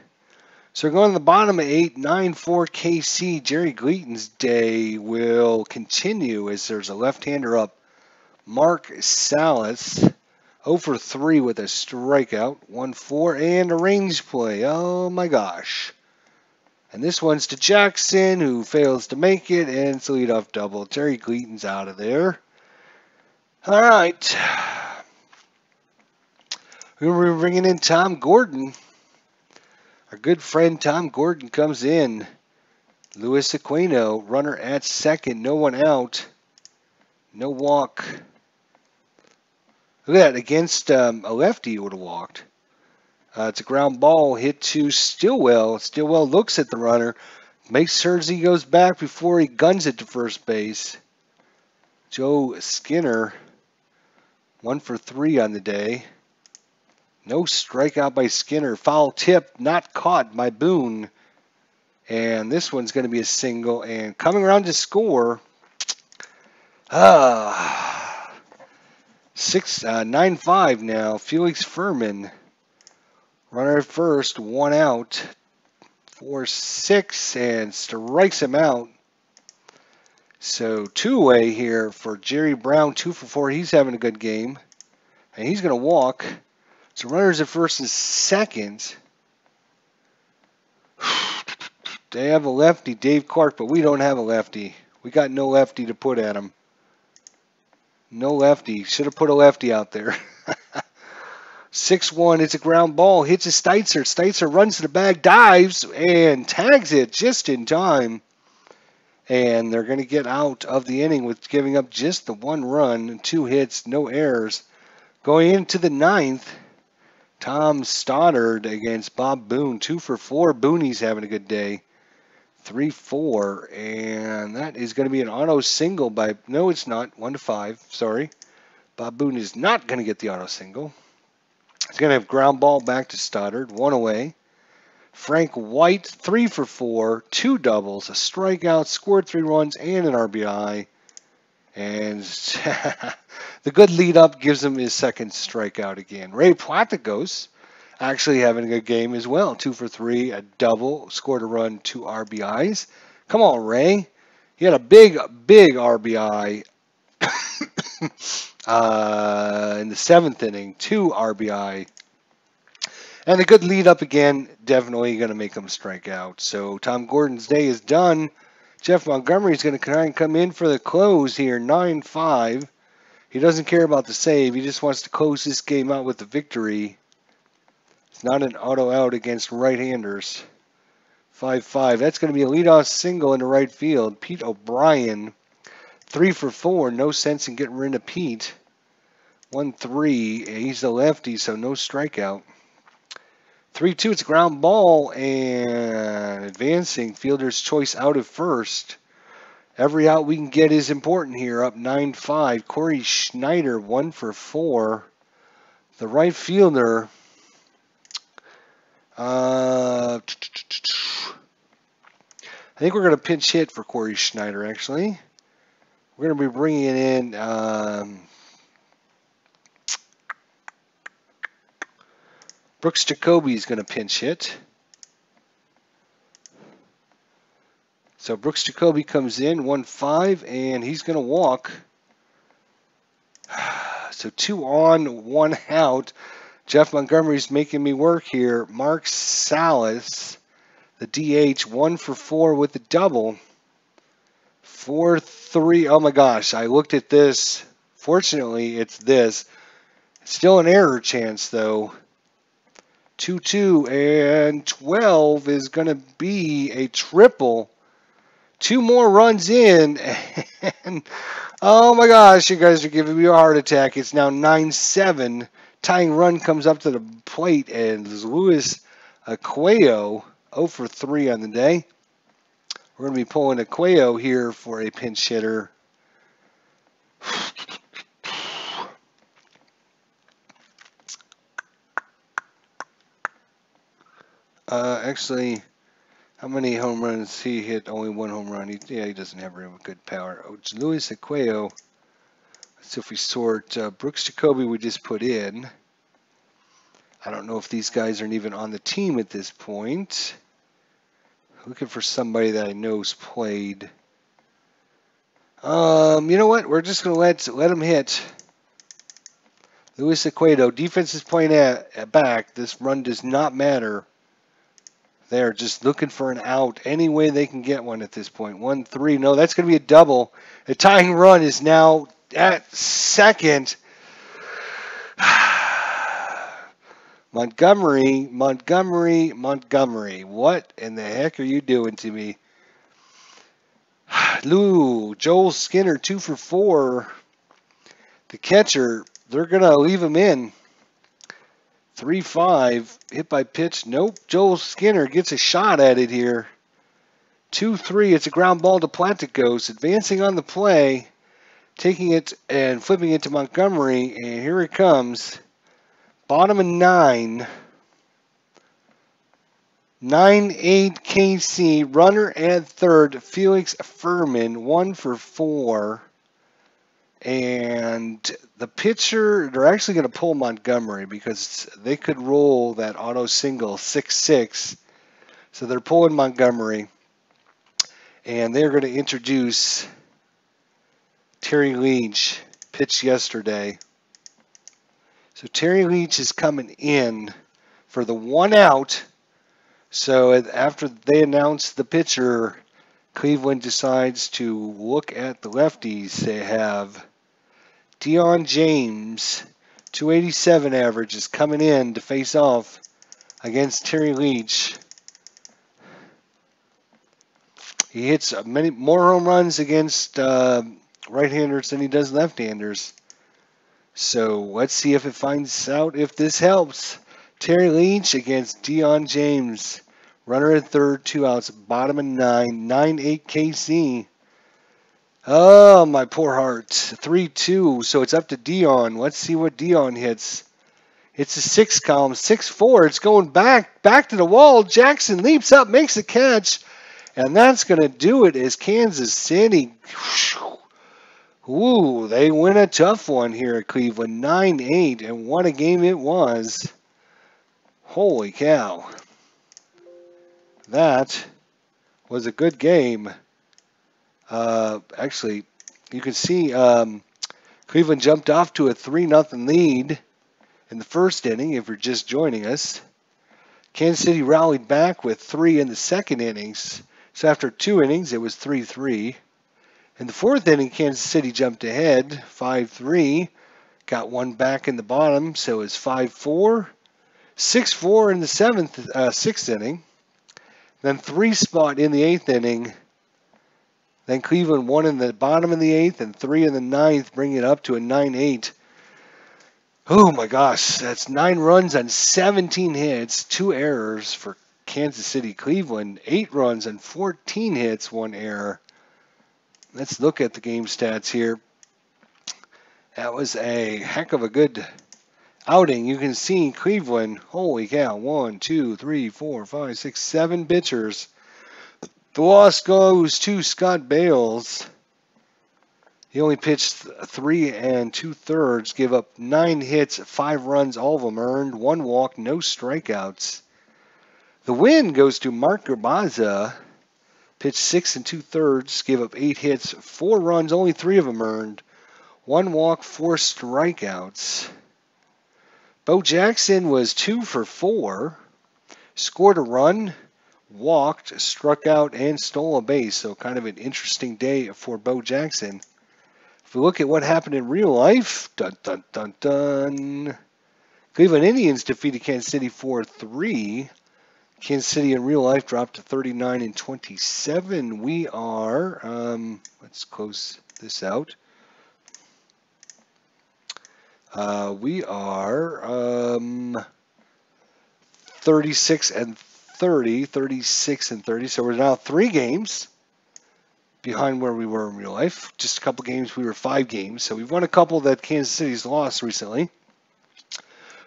So we're going to the bottom of 8, 9-4 KC. Jerry Gleaton's day will continue as there's a left-hander up. Mark Salas, 0 for 3 with a strikeout, 1-4, and a range play. Oh my gosh. And this one's to Jackson, who fails to make it, and it's a leadoff double. Jerry Gleaton's out of there. All right. We're bringing in Tom Gordon. Our good friend Tom Gordon comes in. Luis Aquino, runner at second, no one out. No walk. Look at that. Against a lefty, he would have walked. It's a ground ball hit to Stillwell. Stillwell looks at the runner, makes sure he goes back before he guns it to first base. Joe Skinner, 1 for 3 on the day. No strikeout by Skinner. Foul tip, not caught by Boone. And this one's going to be a single. And coming around to score, 9-5 now. Felix Furman, runner at first, 1 out. 4-6, and strikes him out. So 2 away here for Jerry Brown, 2 for 4. He's having a good game, and he's going to walk. So runners at first and second. They have a lefty, Dave Clark, but we don't have a lefty. We got no lefty to put at him. No lefty. Should have put a lefty out there. 6-1. It's a ground ball. Hits a Steitzer. Steitzer runs to the bag, dives, and tags it just in time. And they're going to get out of the inning with giving up just the 1 run, 2 hits, no errors. Going into the 9th, Tom Stoddard against Bob Boone, 2 for 4. Boonie's having a good day. 3-4, and that is going to be an auto single by, no it's not, 1-5, sorry. Bob Boone is not going to get the auto single. He's going to have ground ball back to Stoddard, 1 away. Frank White, 3 for 4, 2 doubles, a strikeout, scored 3 runs, and an RBI. And the good lead up gives him his second strikeout again. Ray Platicos actually having a good game as well. 2 for 3, a double, scored a run, 2 RBIs. Come on, Ray. He had a big RBI in the 7th inning, 2 RBI. And a good lead up again, definitely going to make him strike out. So Tom Gordon's day is done. Jeff Montgomery's going to try and come in for the close here, 9-5. He doesn't care about the save. He just wants to close this game out with the victory. It's not an auto out against right-handers. 5-5. That's going to be a leadoff single into right field. Pete O'Brien, 3 for 4. No sense in getting rid of Pete. 1-3. He's the lefty, so no strikeout. 3-2. It's a ground ball and advancing. Fielder's choice out at first. Every out we can get is important here. Up 9-5. Corey Schneider, 1 for 4. The right fielder. I think we're going to pinch hit for Corey Schneider, actually. We're going to be bringing in Brooks Jacoby is going to pinch hit. So Brooks Jacoby comes in, 1-5, and he's going to walk. So 2 on, 1 out. Jeff Montgomery's making me work here. Mark Salas, the DH, 1 for 4 with the double. 4-3. Oh my gosh, I looked at this. Fortunately, it's this. Still an error chance, though. 2-2, and 12 is going to be a triple. 2 more runs in, and oh my gosh, you guys are giving me a heart attack. It's now 9-7. Tying run comes up to the plate, and Luis Aqueo, 0 for 3 on the day. We're going to be pulling Aqueo here for a pinch hitter. Actually, how many home runs he hit? Only 1 home run. He doesn't have very good power. Oh, Luis Aqueo. Let's see if we sort Brooks Jacoby we just put in. I don't know if these guys are even on the team at this point. Looking for somebody that I know's played. You know what? We're just going to let him hit. Luis Aqueo. Defense is playing at back. This run does not matter. They're just looking for an out any way they can get one at this point. 1-3. No, that's going to be a double. The tying run is now at second. Montgomery. What in the heck are you doing to me? Joel Skinner, 2 for 4. The catcher, they're going to leave him in. 3-5, hit by pitch. Nope, Joel Skinner gets a shot at it here. 2-3, it's a ground ball to Platicos. Advancing on the play, taking it and flipping it to Montgomery, and here it comes. Bottom of 9. 9-8 KC, runner at third, Felix Furman, 1 for 4. And the pitcher, they're actually going to pull Montgomery because they could roll that auto single 6-6. So they're pulling Montgomery. And they're going to introduce Terry Leach, pitched yesterday. So Terry Leach is coming in for the 1 out. So after they announce the pitcher, Cleveland decides to look at the lefties. They have Dion James, 287 average, is coming in to face off against Terry Leach. He hits many more home runs against right-handers than he does left-handers. So let's see if it finds out if this helps. Terry Leach against Dion James. Runner at third, 2 outs, bottom of 9, 9-8 KC. Oh, my poor heart. 3-2, so it's up to Dion. Let's see what Dion hits. It's a 6 column, 6-4. It's going back to the wall. Jackson leaps up, makes a catch, and that's going to do it as Kansas City. Ooh, they win a tough one here at Cleveland, 9-8, and what a game it was. Holy cow. That was a good game. Actually, you can see Cleveland jumped off to a 3-0 lead in the first inning, if you're just joining us. Kansas City rallied back with 3 in the second innings. So after 2 innings, it was 3-3. In the fourth inning, Kansas City jumped ahead, 5-3. Got 1 back in the bottom, so it's 5-4. 6-4 in the sixth inning. Then 3 spot in the 8th inning. Then Cleveland 1 in the bottom of the 8th and 3 in the 9th, bringing it up to a 9-8. Oh my gosh, that's 9 runs on 17 hits, 2 errors for Kansas City. Cleveland, 8 runs on 14 hits, 1 error. Let's look at the game stats here. That was a heck of a good outing. You can see Cleveland, holy cow, 1, 2, 3, 4, 5, 6, 7 pitchers. The loss goes to Scott Bales. He only pitched 3 2/3, gave up 9 hits, 5 runs, all of them earned, 1 walk, no strikeouts. The win goes to Mark Garbaza. Pitched 6 2/3, gave up 8 hits, 4 runs, only 3 of them earned, 1 walk, 4 strikeouts. Bo Jackson was 2 for 4, scored a run, walked, struck out, and stole a base. So kind of an interesting day for Bo Jackson. If we look at what happened in real life, dun dun dun dun. Cleveland Indians defeated Kansas City 4-3. Kansas City in real life dropped to 39 27. We are, let's close this out. We are 36 30. So we're now 3 games behind where we were in real life. Just a couple games, we were 5 games. So we've won a couple that Kansas City's lost recently.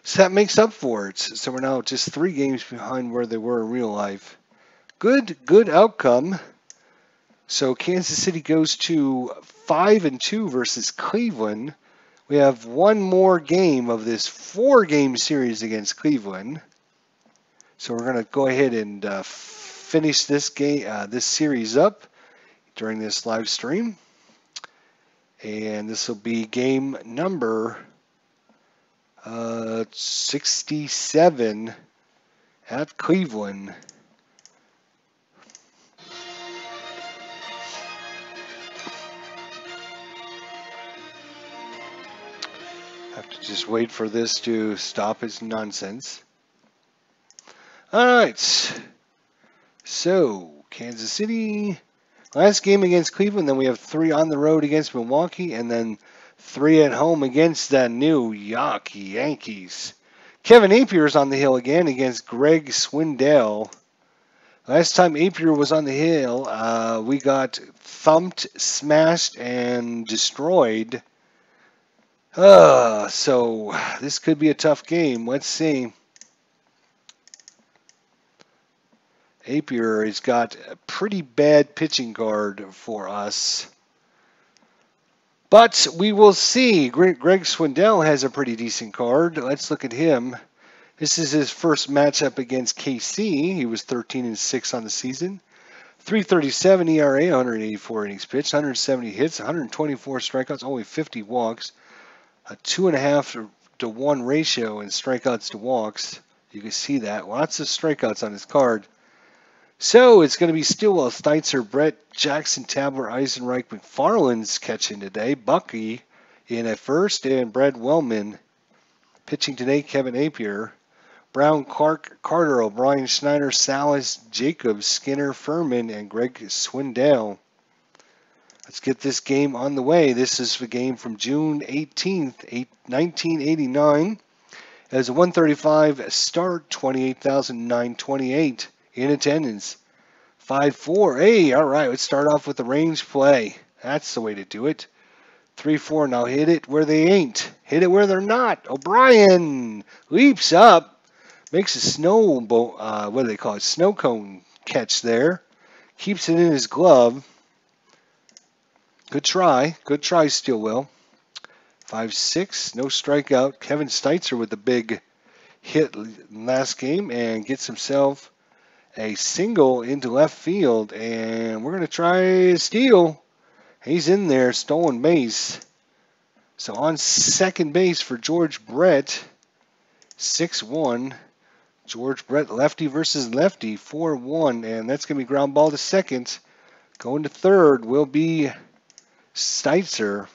So that makes up for it. So we're now just 3 games behind where they were in real life. Good outcome. So Kansas City goes to 5-2 versus Cleveland. We have one more game of this 4-game series against Cleveland. So we're going to go ahead and finish this series up during this live stream. And this will be game number 67 at Cleveland. Have to just wait for this to stop its nonsense. All right. So, Kansas City, last game against Cleveland, then we have 3 on the road against Milwaukee, and then 3 at home against the New York Yankees. Kevin Apier's on the hill again against Greg Swindell. Last time Apier was on the hill, we got thumped, smashed, and destroyed. So this could be a tough game. Let's see. Apier has got a pretty bad pitching guard for us. But we will see. Greg Swindell has a pretty decent card. Let's look at him. This is his first matchup against KC. He was 13-6 on the season. 3.37 ERA, 184 innings pitched, 170 hits, 124 strikeouts, only 50 walks. A 2.5 to 1 ratio in strikeouts to walks. You can see that. Lots of strikeouts on his card. So it's going to be Stillwell, Steitzer, Brett, Jackson, Tabler, Eisenreich, McFarland's catching today. Bucky in at first, and Brad Wellman pitching today. Kevin Apier, Brown, Clark, Carter, O'Brien, Schneider, Salas, Jacobs, Skinner, Furman, and Greg Swindell. Let's get this game on the way. This is the game from June 18th, 1989. As a 135 start, 28,928 in attendance. 5-4. Hey, all right, let's start off with the range play. That's the way to do it. 3-4. Now hit it where they ain't. Hit it where they're not. O'Brien leaps up. Makes a snow cone catch there. Keeps it in his glove. Good try, Stillwell. 5-6, no strikeout. Kevin Steitzer with the big hit last game and gets himself a single into left field. And we're going to try a steal. He's in there, stolen base. So on second base for George Brett, 6-1. George Brett, lefty versus lefty, 4-1. And that's going to be ground ball to second. Going to third will be Steitzer.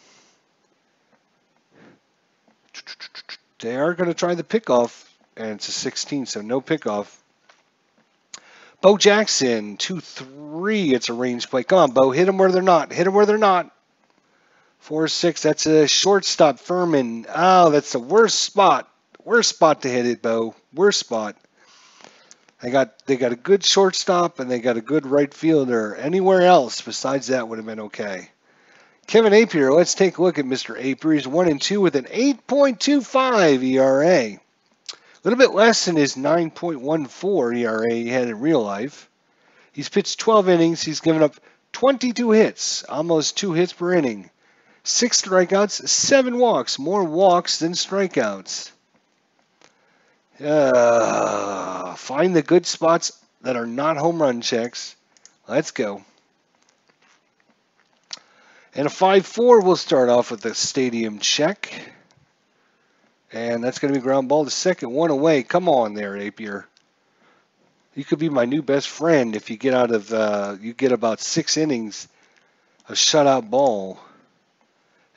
They are going to try the pickoff, and it's a 16, so no pickoff. Bo Jackson, 2-3. It's a range play. Come on, Bo. Hit them where they're not. Hit them where they're not. 4-6. That's a shortstop. Furman. Oh, that's the worst spot. Worst spot to hit it, Bo. Worst spot. They got a good shortstop, and they got a good right fielder. Anywhere else besides that would have been okay. Kevin Apier, let's take a look at Mr. Apier. He's 1-2 with an 8.25 ERA. A little bit less than his 9.14 ERA he had in real life. He's pitched 12 innings. He's given up 22 hits, almost 2 hits per inning. 6 strikeouts, 7 walks. More walks than strikeouts. Find the good spots that are not home run checks. Let's go. And a 5-4, we'll start off with a stadium check. And that's going to be ground ball to second, 1 away. Come on there, Napier. You could be my new best friend if you get out of, you get about 6 innings of shutout ball.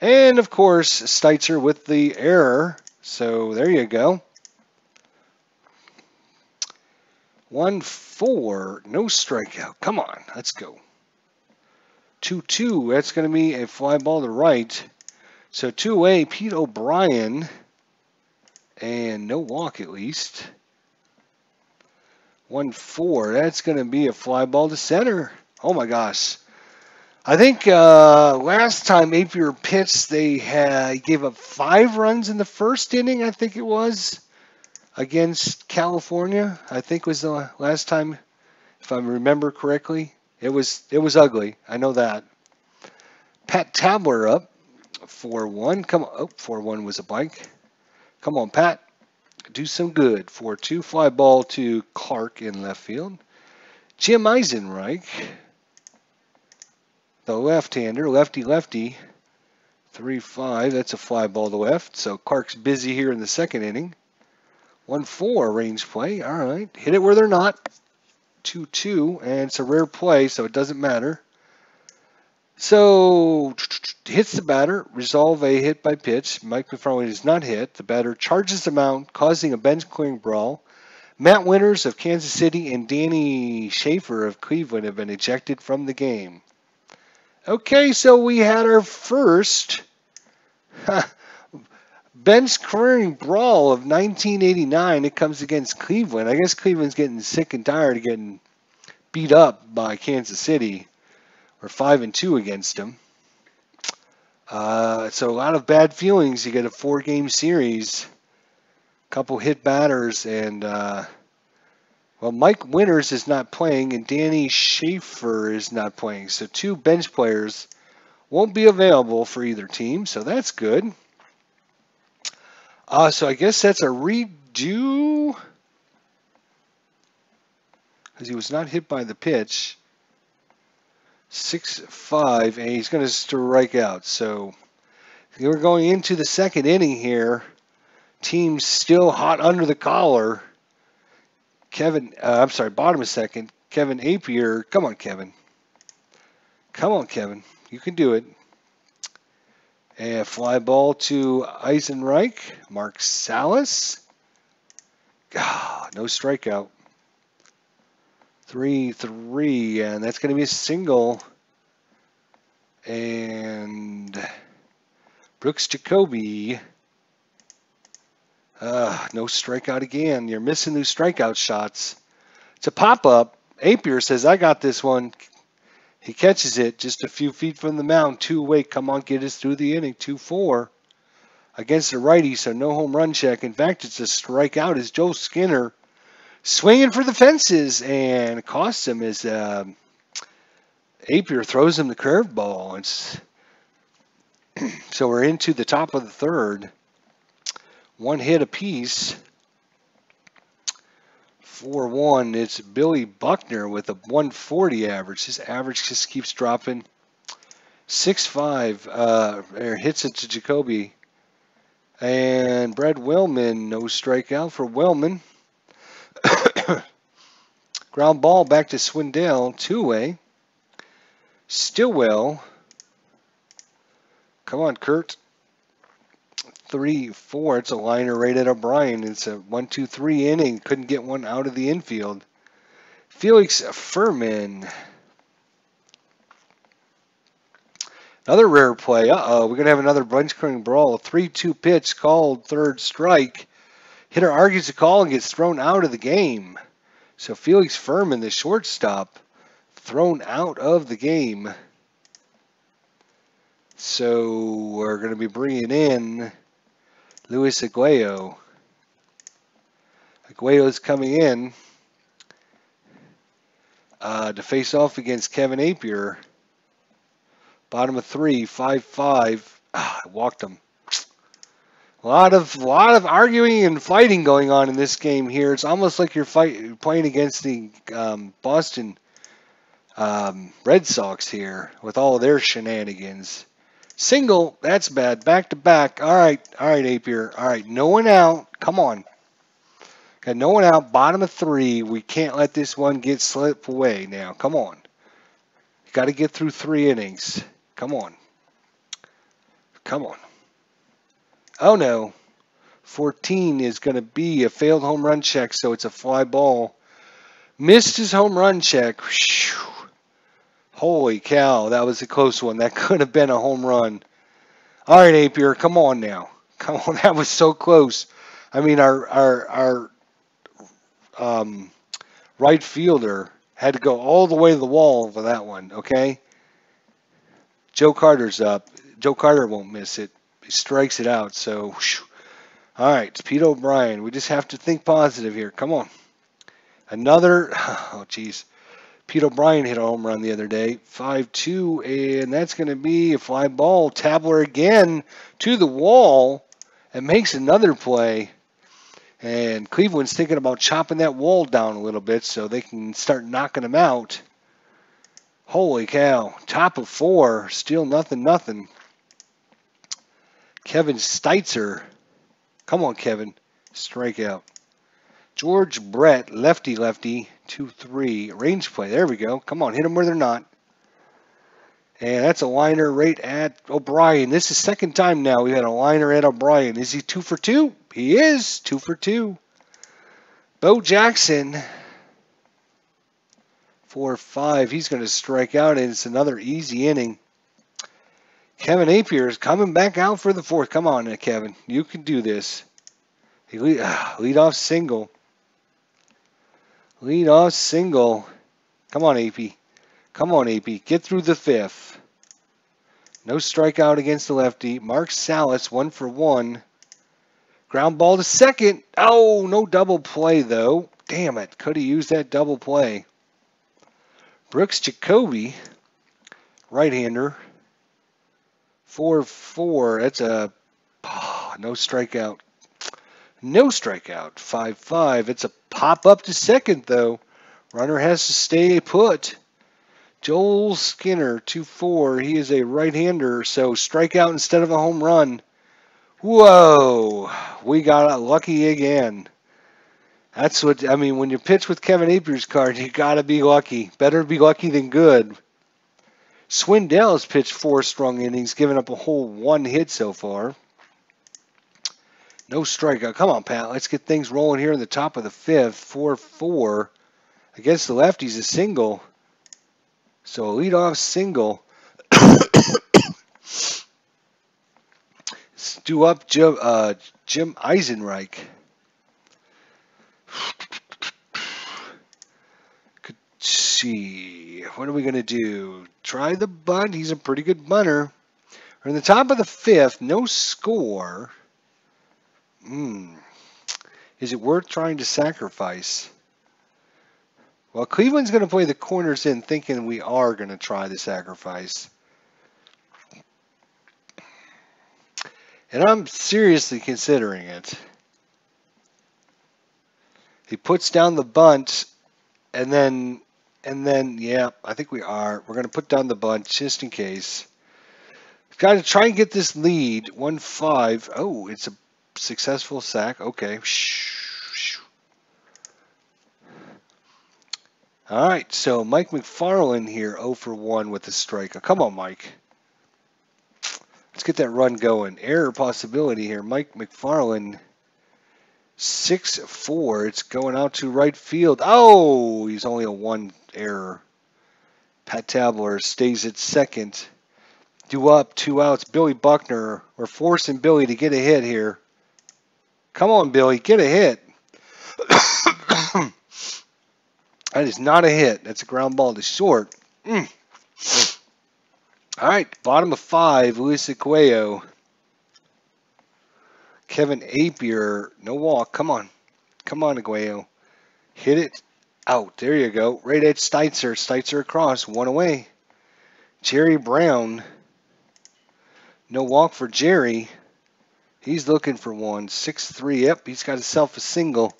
And, of course, Steitzer with the error. So there you go. 1-4, no strikeout. Come on, let's go. 2-2, that's going to be a fly ball to right. So 2-away, Pete O'Brien. And no walk at least. 1-4, that's going to be a fly ball to center. Oh my gosh. I think last time Napier pitched, they gave up 5 runs in the first inning, I think it was, against California. I think was the last time, if I remember correctly. It was ugly. I know that. Pat Tabler up, 4-1. Come on. Oh, 4-1 was a blank. Come on, Pat. Do some good. 4-2. Fly ball to Clark in left field. Jim Eisenreich, the left-hander, lefty-lefty. 3-5. That's a fly ball to left. So Clark's busy here in the second inning. 1-4 range play. All right. Hit it where they're not. 2-2. And it's a rare play, so it doesn't matter. So hits the batter. Resolve a hit by pitch. Mike McFarland is not hit. The batter charges the mound, causing a bench-clearing brawl. Matt Winters of Kansas City and Danny Schaefer of Cleveland have been ejected from the game. Okay, so we had our first bench clearing brawl of 1989. It comes against Cleveland. I guess Cleveland's getting sick and tired of getting beat up by Kansas City. We're 5-2 against them. So a lot of bad feelings. You get a 4-game series, couple hit batters, and well, Mike Winters is not playing, and Danny Schaefer is not playing. So 2 bench players won't be available for either team, so that's good. So I guess that's a redo, because he was not hit by the pitch. 6-5, and he's going to strike out. So we're going into the second inning here. Team still hot under the collar. Bottom of second. Kevin Napier. Come on, Kevin. Come on, Kevin. You can do it. And fly ball to Eisenreich. Mark Salas. No strikeout. 3-3, and that's going to be a single. And Brooks Jacoby. No strikeout again. You're missing those strikeout shots. It's a pop-up. Napier says, I got this one. He catches it just a few feet from the mound. 2-away. Come on, get us through the inning. 2-4 against the righty, so no home run check. In fact, it's a strikeout as Joe Skinner swinging for the fences, and it costs him as Napier throws him the curveball. So we're into the top of the third. 1 hit apiece. 4-1. It's Billy Buckner with a 140 average. His average just keeps dropping. 6-5. Hits it to Jacoby. And Brad Wellman, no strikeout for Wellman. Ground ball back to Swindell, 2-way. Stillwell. Come on, Kurt. 3-4. It's a liner right at O'Brien. It's a 1-2-3 inning. Couldn't get one out of the infield. Felix Furman. Another rare play. We're going to have another bench clearing brawl. A 3-2 pitch called third strike. Hitter argues the call and gets thrown out of the game. So Felix Furman, the shortstop, thrown out of the game. So we're going to be bringing in Luis Aguayo. Aguayo's coming in to face off against Kevin Napier. Bottom of 3, 5-5. I walked him. A lot of arguing and fighting going on in this game here. It's almost like you're playing against the Boston Red Sox here with all their shenanigans. Single, that's bad. Back to back. All right, Apier. All right, no one out. Come on. Got no one out. Bottom of 3. We can't let this one get slipped away now. Come on. You got to get through 3 innings. Come on. Come on. Oh no. 14 is going to be a failed home run check, so it's a fly ball. Missed his home run check. Whew. Holy cow, that was a close one. That could have been a home run. All right, Apier, come on now. Come on, that was so close. I mean, our right fielder had to go all the way to the wall for that one, okay? Joe Carter's up. Joe Carter won't miss it. He strikes it out, so whew. All right, it's Pete O'Brien. We just have to think positive here. Come on. Another, oh, geez. Pete O'Brien hit a home run the other day, 5-2, and that's going to be a fly ball. Tabler again to the wall and makes another play. And Cleveland's thinking about chopping that wall down a little bit so they can start knocking them out. Holy cow. Top of 4, still nothing. Kevin Steitzer. Come on, Kevin. Strikeout. George Brett, lefty, 2-3. Range play. There we go. Come on, hit them where they're not. And that's a liner right at O'Brien. This is second time now we've had a liner at O'Brien. Is he 2 for 2? He is 2 for 2. Bo Jackson, 4-5. He's going to strike out, and it's another easy inning. Kevin Apier is coming back out for the 4th. Come on, Kevin. You can do this. Lead off single. Lead off single. Come on, AP. Come on, AP. Get through the 5th. No strikeout against the lefty. Mark Salas, 1 for 1. Ground ball to second. Oh, no double play, though. Damn it. Could have used that double play. Brooks Jacoby, right-hander. 4-4. That's a no strikeout. No strikeout. 5-5. It's a pop up to second, though. Runner has to stay put. Joel Skinner, 2-4. He is a right-hander, so strikeout instead of a home run. Whoa. We got lucky again. That's what, I mean, when you pitch with Kevin Apier's card, you got to be lucky. Better be lucky than good. Swindell has pitched 4 strong innings, giving up a whole 1 hit so far. No strikeout. Come on, Pat. Let's get things rolling here in the top of the 5th. 4-4. Against the lefties, a single. So a leadoff single. Let's do up Jim Eisenreich. Could see. What are we going to do? Try the bunt. He's a pretty good bunter. We're in the top of the 5th. No score. Is it worth trying to sacrifice? Well, Cleveland's going to play the corners in thinking we are going to try the sacrifice. And I'm seriously considering it. He puts down the bunt, and then, yeah, I think we are. We're going to put down the bunt just in case. Got to try and get this lead. 1-5. Oh, it's a successful sack. Okay. All right, so Mike McFarland here, 0 for 1 with the strike. Come on, Mike. Let's get that run going. Error possibility here. Mike McFarland, 6-4. It's going out to right field. Oh, he's only a 1 error. Pat Tabler stays at second. Due up, 2 outs. Billy Buckner. We're forcing Billy to get a hit here. Come on, Billy, get a hit. That is not a hit. That's a ground ball to short. All right, bottom of 5, Luis Aguayo. Kevin Apier, no walk. Come on. Come on, Aguayo. Hit it out. There you go. Right at Steitzer. Steitzer across. 1 away. Jerry Brown. No walk for Jerry. He's looking for one. 6-3. Yep, he's got himself a single.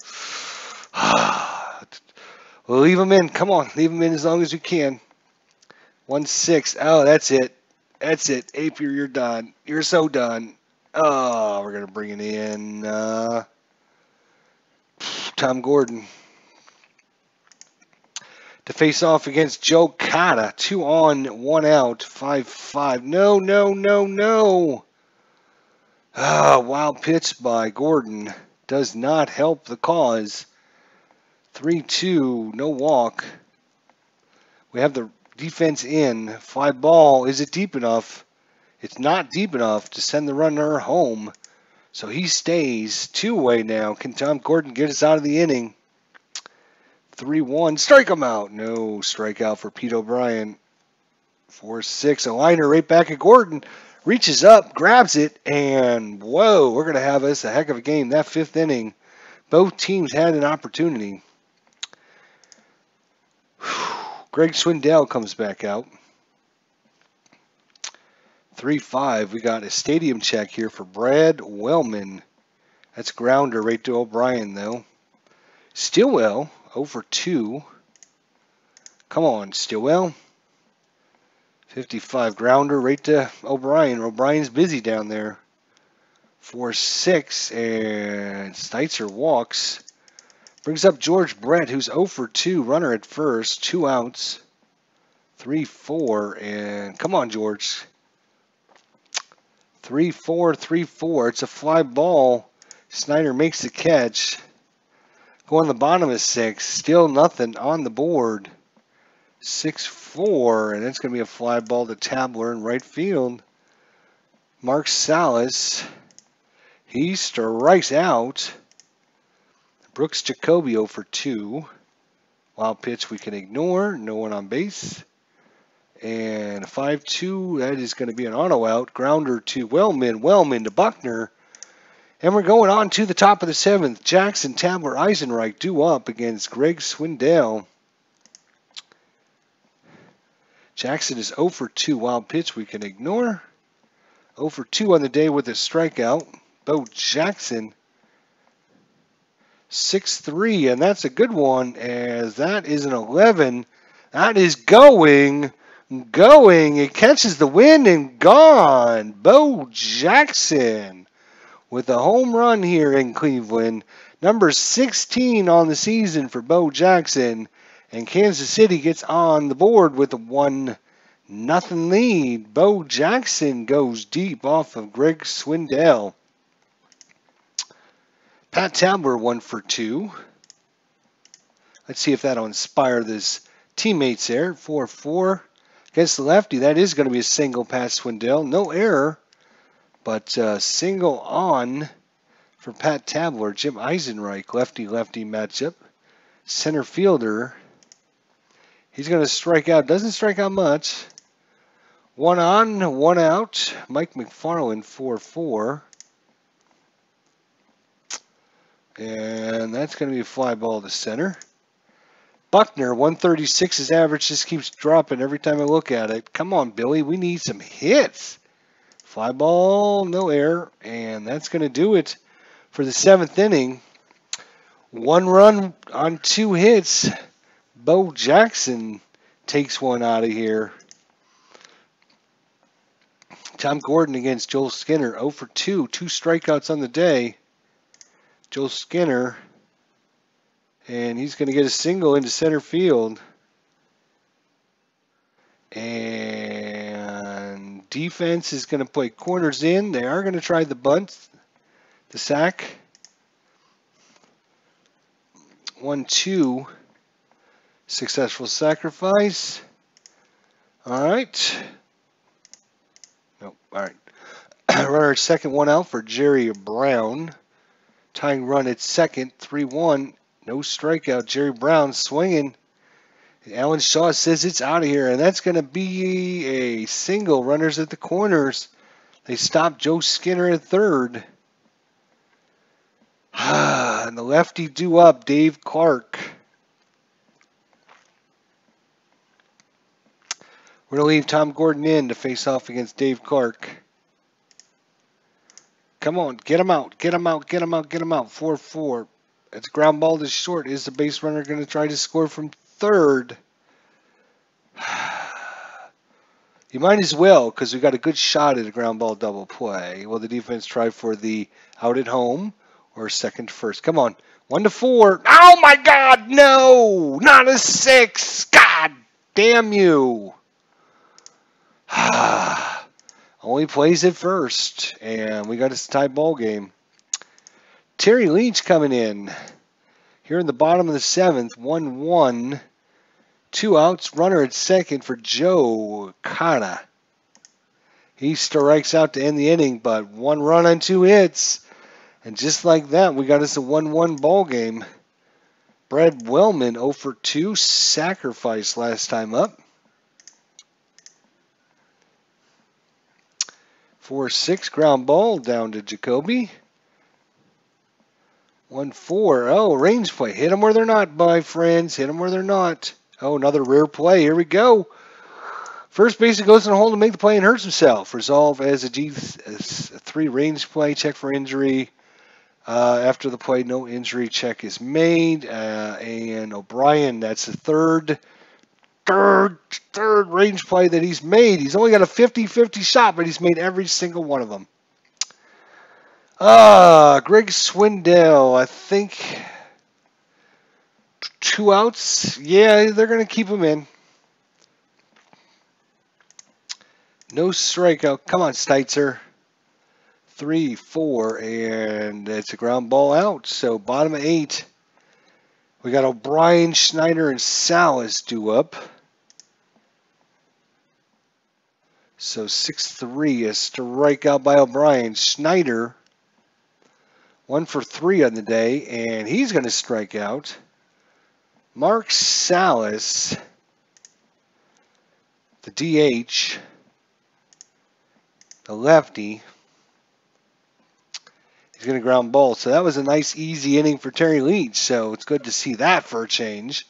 We'll leave him in. Come on, leave him in as long as you can. 1-6. Oh, that's it. That's it. Apier, you're done. You're so done. Oh, we're going to bring it in. Tom Gordon to face off against Joe Cotta. 2 on, 1 out. 5-5. No, no, no, no. Ah, wild pitch by Gordon. Does not help the cause. 3-2. No walk. We have the defense in. Fly ball. Is it deep enough? It's not deep enough to send the runner home. So he stays 2 away now. Can Tom Gordon get us out of the inning? 3-1. Strike him out. No strikeout for Pete O'Brien. 4-6. A liner right back at Gordon. Reaches up, grabs it, and whoa, we're going to have us a heck of a game. That 5th inning, both teams had an opportunity. Greg Swindell comes back out. 3-5. We got a stadium check here for Brad Wellman. That's grounder right to O'Brien, though. Stillwell, 0-for-2. Come on, Stillwell. 55 grounder right to O'Brien. O'Brien's busy down there. 4-6, and Steitzer walks. Brings up George Brett, who's 0-for-2. Runner at first, 2 outs. 3-4, and come on, George. 3-4, 3-4. It's a fly ball. Snyder makes the catch. Going the bottom of 6. Still nothing on the board. 6-4, and it's going to be a fly ball to Tabler in right field. Mark Salas, he strikes out. Brooks Jacoby 0-for-2. Wild pitch we can ignore. No one on base. And a 5-2, that is going to be an auto out. Grounder to Wellman. Wellman to Buckner. And we're going on to the top of the 7th. Jackson, Tabler, Eisenreich due up against Greg Swindell. Jackson is 0-for-2. Wild pitch we can ignore. 0-for-2 on the day with a strikeout. Bo Jackson. 6-3, and that's a good one, as that is an 11. That is going. It catches the wind and gone. Bo Jackson with a home run here in Cleveland. Number 16 on the season for Bo Jackson. And Kansas City gets on the board with a 1-0 lead. Bo Jackson goes deep off of Greg Swindell. Pat Tabler 1-for-2. Let's see if that'll inspire his teammates there. 4-4 against the lefty. That is going to be a single past Swindell. No error, but single on for Pat Tabler. Jim Eisenreich, lefty-lefty matchup. Center fielder. He's going to strike out. Doesn't strike out much. 1 on, 1 out. Mike McFarland, 4-4. And that's going to be a fly ball to center. Buckner, 136. His average just keeps dropping every time I look at it. Come on, Billy. We need some hits. Fly ball, no error. And that's going to do it for the 7th inning. 1 run on 2 hits. Bo Jackson takes one out of here. Tom Gordon against Joel Skinner, 0-for-2. 2 strikeouts on the day. Joel Skinner, and he's going to get a single into center field. And defense is going to play corners in. They are going to try the bunt, the sack. 1-2. Successful sacrifice. All right. Nope. All right. Runner at second, 1 out for Jerry Brown. Tying run at second, 3-1. No strikeout. Jerry Brown swinging. Alan Shaw says it's out of here, and that's going to be a single. Runners at the corners. They stop Joe Skinner at third. And the lefty due up, Dave Clark. We're going to leave Tom Gordon in to face off against Dave Clark. Come on, get him out, get him out, get him out, get him out. 4-4. It's ground ball to short. Is the base runner going to try to score from third? You might as well, because we got a good shot at a ground ball double play. Will the defense try for the out at home or second to first? Come on. 1-4. Oh my God, no! Not a 6! God damn you! Only plays at first, and we got a tie ball game. Terry Leach coming in here in the bottom of the 7th, 1-1. 2 outs, runner at second for Joe Kata. He strikes out to end the inning, but 1 run on 2 hits. And just like that, we got us a 1-1 ball game. Brad Wellman 0 for 2, sacrifice last time up. 4-6 ground ball down to Jacoby. 1-4. Oh, range play. Hit them where they're not, my friends. Hit them where they're not. Oh, another rare play. Here we go. First baseman goes in the hole to make the play and hurts himself. Resolve as a G3 range play. Check for injury. After the play, no injury check is made. And O'Brien, that's the third range play that he's made. He's only got a 50-50 shot, but he's made every single one of them. Greg Swindell, I think 2 outs. Yeah, they're going to keep him in. No strikeout. Come on, Steitzer. 3-4, and it's a ground ball out. So bottom of 8. We got O'Brien, Schneider, and Salas due up. So 6-3, a strikeout by O'Brien. Schneider, 1 for 3 on the day, and he's going to strike out. Mark Salas, the DH, the lefty. He's going to ground ball. So that was a nice, easy inning for Terry Leach. So it's good to see that for a change.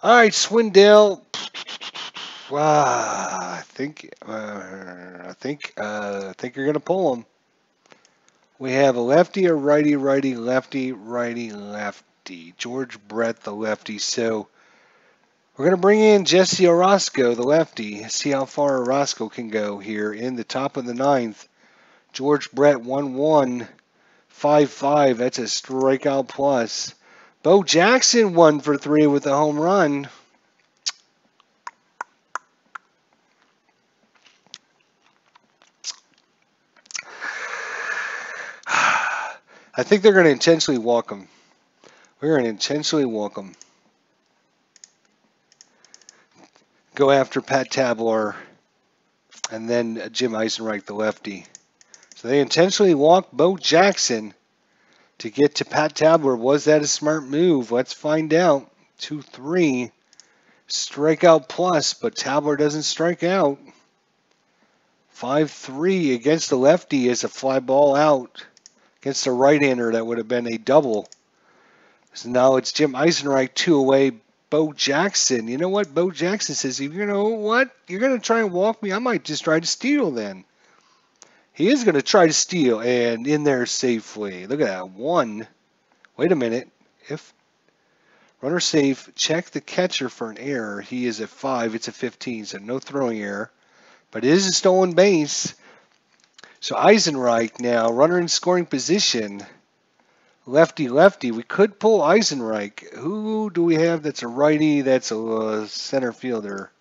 All right, Swindell. I think you're going to pull him. We have a lefty, a righty, righty, lefty, righty, lefty. George Brett, the lefty. So we're going to bring in Jesse Orozco, the lefty. See how far Orozco can go here in the top of the 9th. George Brett, 1-1, 5-5. That's a strikeout plus. Bo Jackson, 1 for 3 with a home run. I think they're going to intentionally walk him. We're going to intentionally walk him. Go after Pat Tabler and then Jim Eisenreich, the lefty. So they intentionally walked Bo Jackson to get to Pat Tabler. Was that a smart move? Let's find out. 2-3. Strikeout plus, but Tabler doesn't strike out. 5-3 against the lefty is a fly ball out. Against a right-hander, that would have been a double. So now it's Jim Eisenreich, 2 away. Bo Jackson. You know what? Bo Jackson says, you know what? You're going to try and walk me? I might just try to steal then. He is going to try to steal, and in there safely. Look at that. 1. Wait a minute. If runner safe, check the catcher for an error. He is at 5. It's a 15, so no throwing error. But it is a stolen base. So Eisenreich now, runner in scoring position. Lefty, lefty. We could pull Eisenreich. Who do we have that's a righty? That's a center fielder.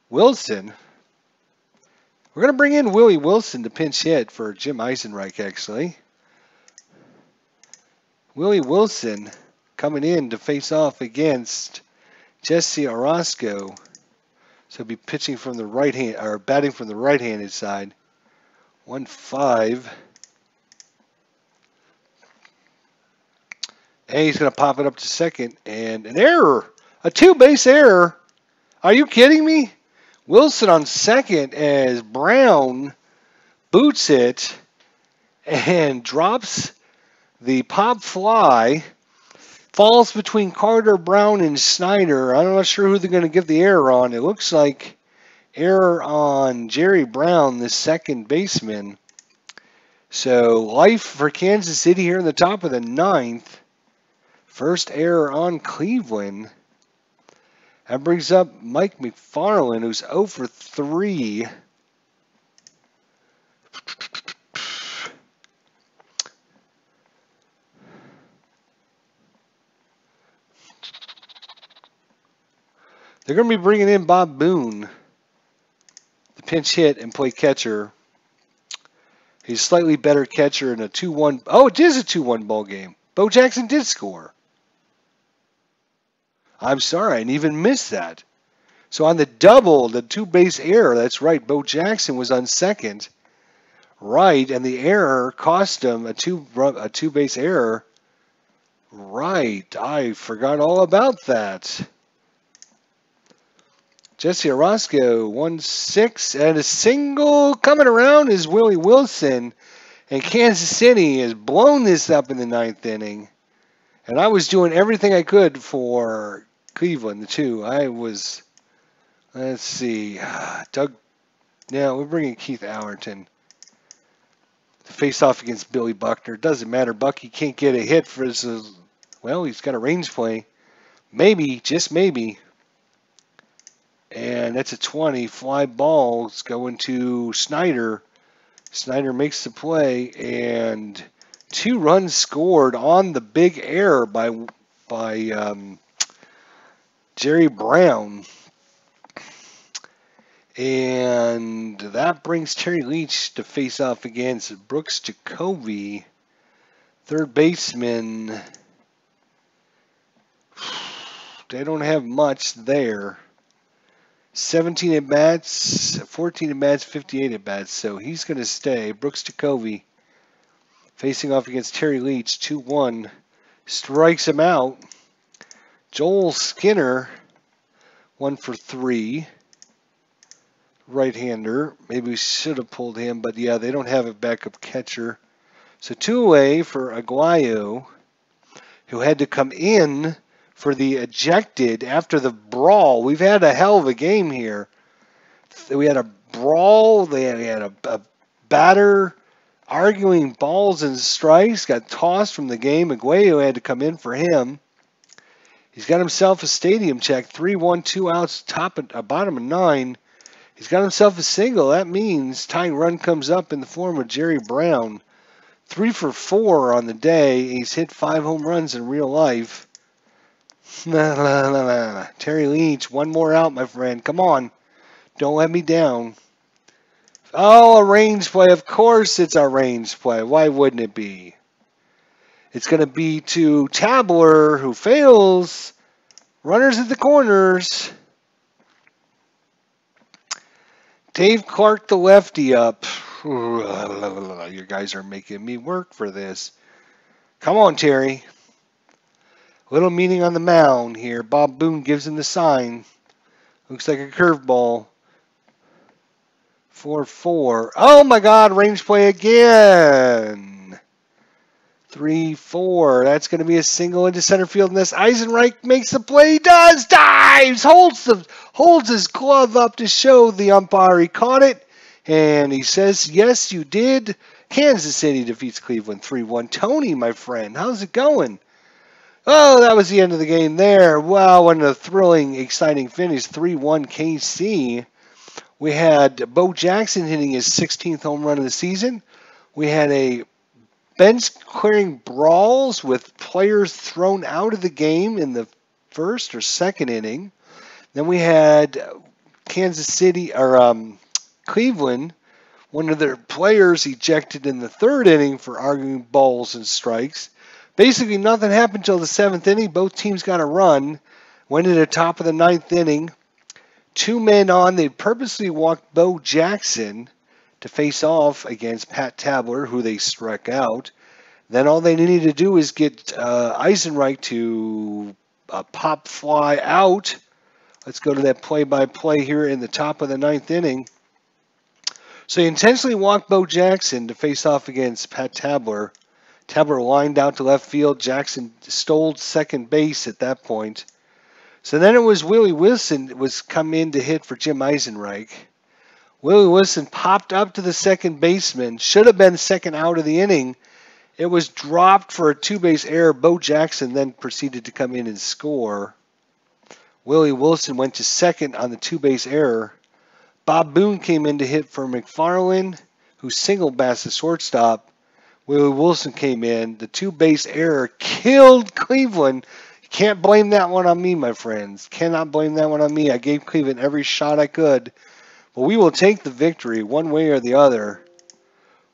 Wilson. We're going to bring in Willie Wilson to pinch hit for Jim Eisenreich, actually. Willie Wilson coming in to face off against Jesse Orozco. So he'll be pitching from the right hand, or batting from the right-handed side. 1-5. And he's going to pop it up to second. And an error. A 2-base error. Are you kidding me? Wilson on second as Brown boots it and drops the pop fly. Falls between Carter, Brown, and Snyder. I'm not sure who they're going to give the error on. It looks like Error on Jerry Brown, the second baseman. So life for Kansas City here in the top of the ninth. First error on Cleveland. That brings up Mike McFarland, who's 0 for 3. They're going to be bringing in Bob Boone, the pinch hit and play catcher. He's a slightly better catcher in a 2-1. Oh, it is a 2-1 ball game. Bo Jackson did score. I'm sorry, I didn't even miss that. So on the double, the two-base error, that's right, Bo Jackson was on second. Right, and the error cost him a two-base error. Right, I forgot all about that. Jesse Orozco, 1-6, and a single coming around is Willie Wilson. And Kansas City has blown this up in the ninth inning. And I was doing everything I could for Cleveland, too. I was, let's see, Doug, now we're bringing Keith Allerton to face off against Billy Buckner. Doesn't matter, Bucky can't get a hit for his, well, he's got a range play. Maybe, just maybe. And that's a 20. Fly balls going to Snyder. Snyder makes the play, and 2 runs scored on the big error by Jerry Brown. And that brings Terry Leach to face off against Brooks Jacoby, third baseman. They don't have much there. 17 at bats, 14 at bats, 58 at bats. So he's going to stay. Brooks Jacoby facing off against Terry Leach, 2-1. Strikes him out. Joel Skinner, 1 for 3. Right-hander. Maybe we should have pulled him, but yeah, they don't have a backup catcher. So 2 away for Aguayo, who had to come in for the ejected after the brawl. We've had a hell of a game here. We had a brawl. They had a batter arguing balls and strikes. Got tossed from the game. Aguayo had to come in for him. He's got himself a stadium check. 3-1, 2 outs, bottom of 9. He's got himself a single. That means tying run comes up in the form of Jerry Brown. 3 for 4 on the day. He's hit 5 home runs in real life. Terry Leach, 1 more out, my friend. Come on. Don't let me down. Oh, a range play. Of course it's a range play. Why wouldn't it be? It's going to be to Tabler, who fails. Runners at the corners. Dave Clark, the lefty, up. You guys are making me work for this. Come on, Terry. Little meeting on the mound here. Bob Boone gives him the sign. Looks like a curveball. 4-4. Oh my God, range play again. 3-4. That's going to be a single into center field. And this Eisenreich makes the play. He does. Dives. Holds his glove up to show the umpire he caught it. And he says, yes, you did. Kansas City defeats Cleveland 3-1. Tony, my friend, how's it going? Oh, that was the end of the game there. Wow, what a thrilling, exciting finish. 3-1 KC. We had Bo Jackson hitting his 16th home run of the season. We had a bench-clearing brawls with players thrown out of the game in the first or second inning. Then we had Cleveland, one of their players ejected in the third inning for arguing balls and strikes. Basically, nothing happened until the 7th inning. Both teams got a run. Went to the top of the 9th inning. 2 men on. They purposely walked Bo Jackson to face off against Pat Tabler, who they struck out. Then all they needed to do was get Eisenreich to pop fly out. Let's go to that play-by-play here in the top of the 9th inning. So he intentionally walked Bo Jackson to face off against Pat Tabler. Tabler lined out to left field. Jackson stole second base at that point. So then it was Willie Wilson was come in to hit for Jim Eisenreich. Willie Wilson popped up to the second baseman. Should have been second out of the inning. It was dropped for a two-base error. Bo Jackson then proceeded to come in and score. Willie Wilson went to second on the two-base error. Bob Boone came in to hit for McFarland, who singled past the shortstop. Willie Wilson came in. The two-base error killed Cleveland. Can't blame that one on me, my friends. Cannot blame that one on me. I gave Cleveland every shot I could. But we will take the victory one way or the other.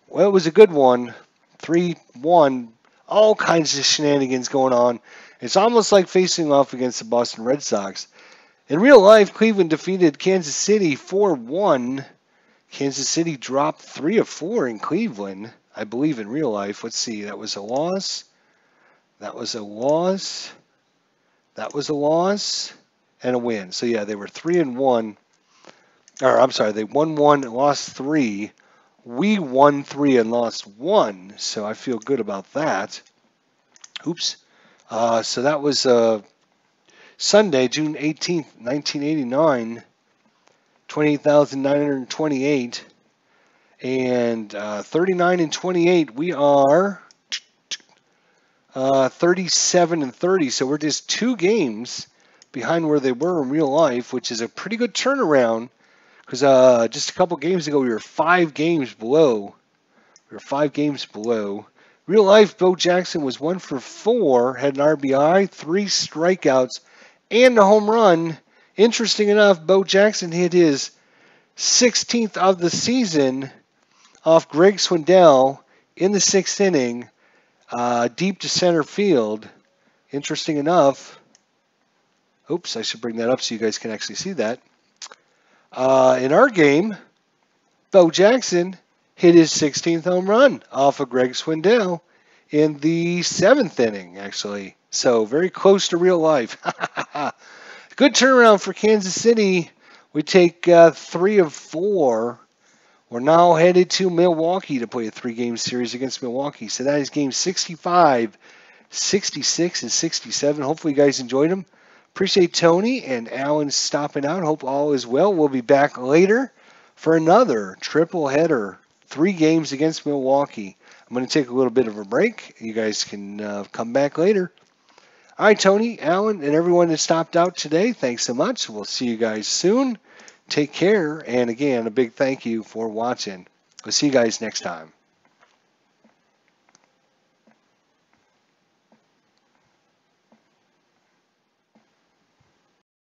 Well, it was a good one. 3-1. All kinds of shenanigans going on. It's almost like facing off against the Boston Red Sox. In real life, Cleveland defeated Kansas City 4-1. Kansas City dropped 3 of 4 in Cleveland, I believe, in real life. Let's see. That was a loss. That was a loss. That was a loss and a win. So, yeah, they were 3-1. Or, I'm sorry, they won 1 and lost 3. We won 3 and lost 1. So, I feel good about that. Oops. So, that was Sunday, June 18th, 1989. 28,928. And 39 and 28, we are 37 and 30. So we're just 2 games behind where they were in real life, which is a pretty good turnaround. Because just a couple games ago, we were 5 games below. Real life, Bo Jackson was 1 for 4, had an RBI, 3 strikeouts, and a home run. Interesting enough, Bo Jackson hit his 16th of the season off Greg Swindell in the 6th inning, deep to center field. Interesting enough. Oops, I should bring that up so you guys can actually see that. In our game, Bo Jackson hit his 16th home run off of Greg Swindell in the 7th inning, actually. So very close to real life. Good turnaround for Kansas City. We take 3 of 4. We're now headed to Milwaukee to play a 3-game series against Milwaukee. So that is game 65, 66, and 67. Hopefully you guys enjoyed them. Appreciate Tony and Alan stopping out. Hope all is well. We'll be back later for another triple header. 3 games against Milwaukee. I'm going to take a little bit of a break. You guys can come back later. All right, Tony, Alan, and everyone that stopped out today, thanks so much. We'll see you guys soon. Take care. And again, a big thank you for watching. We'll see you guys next time.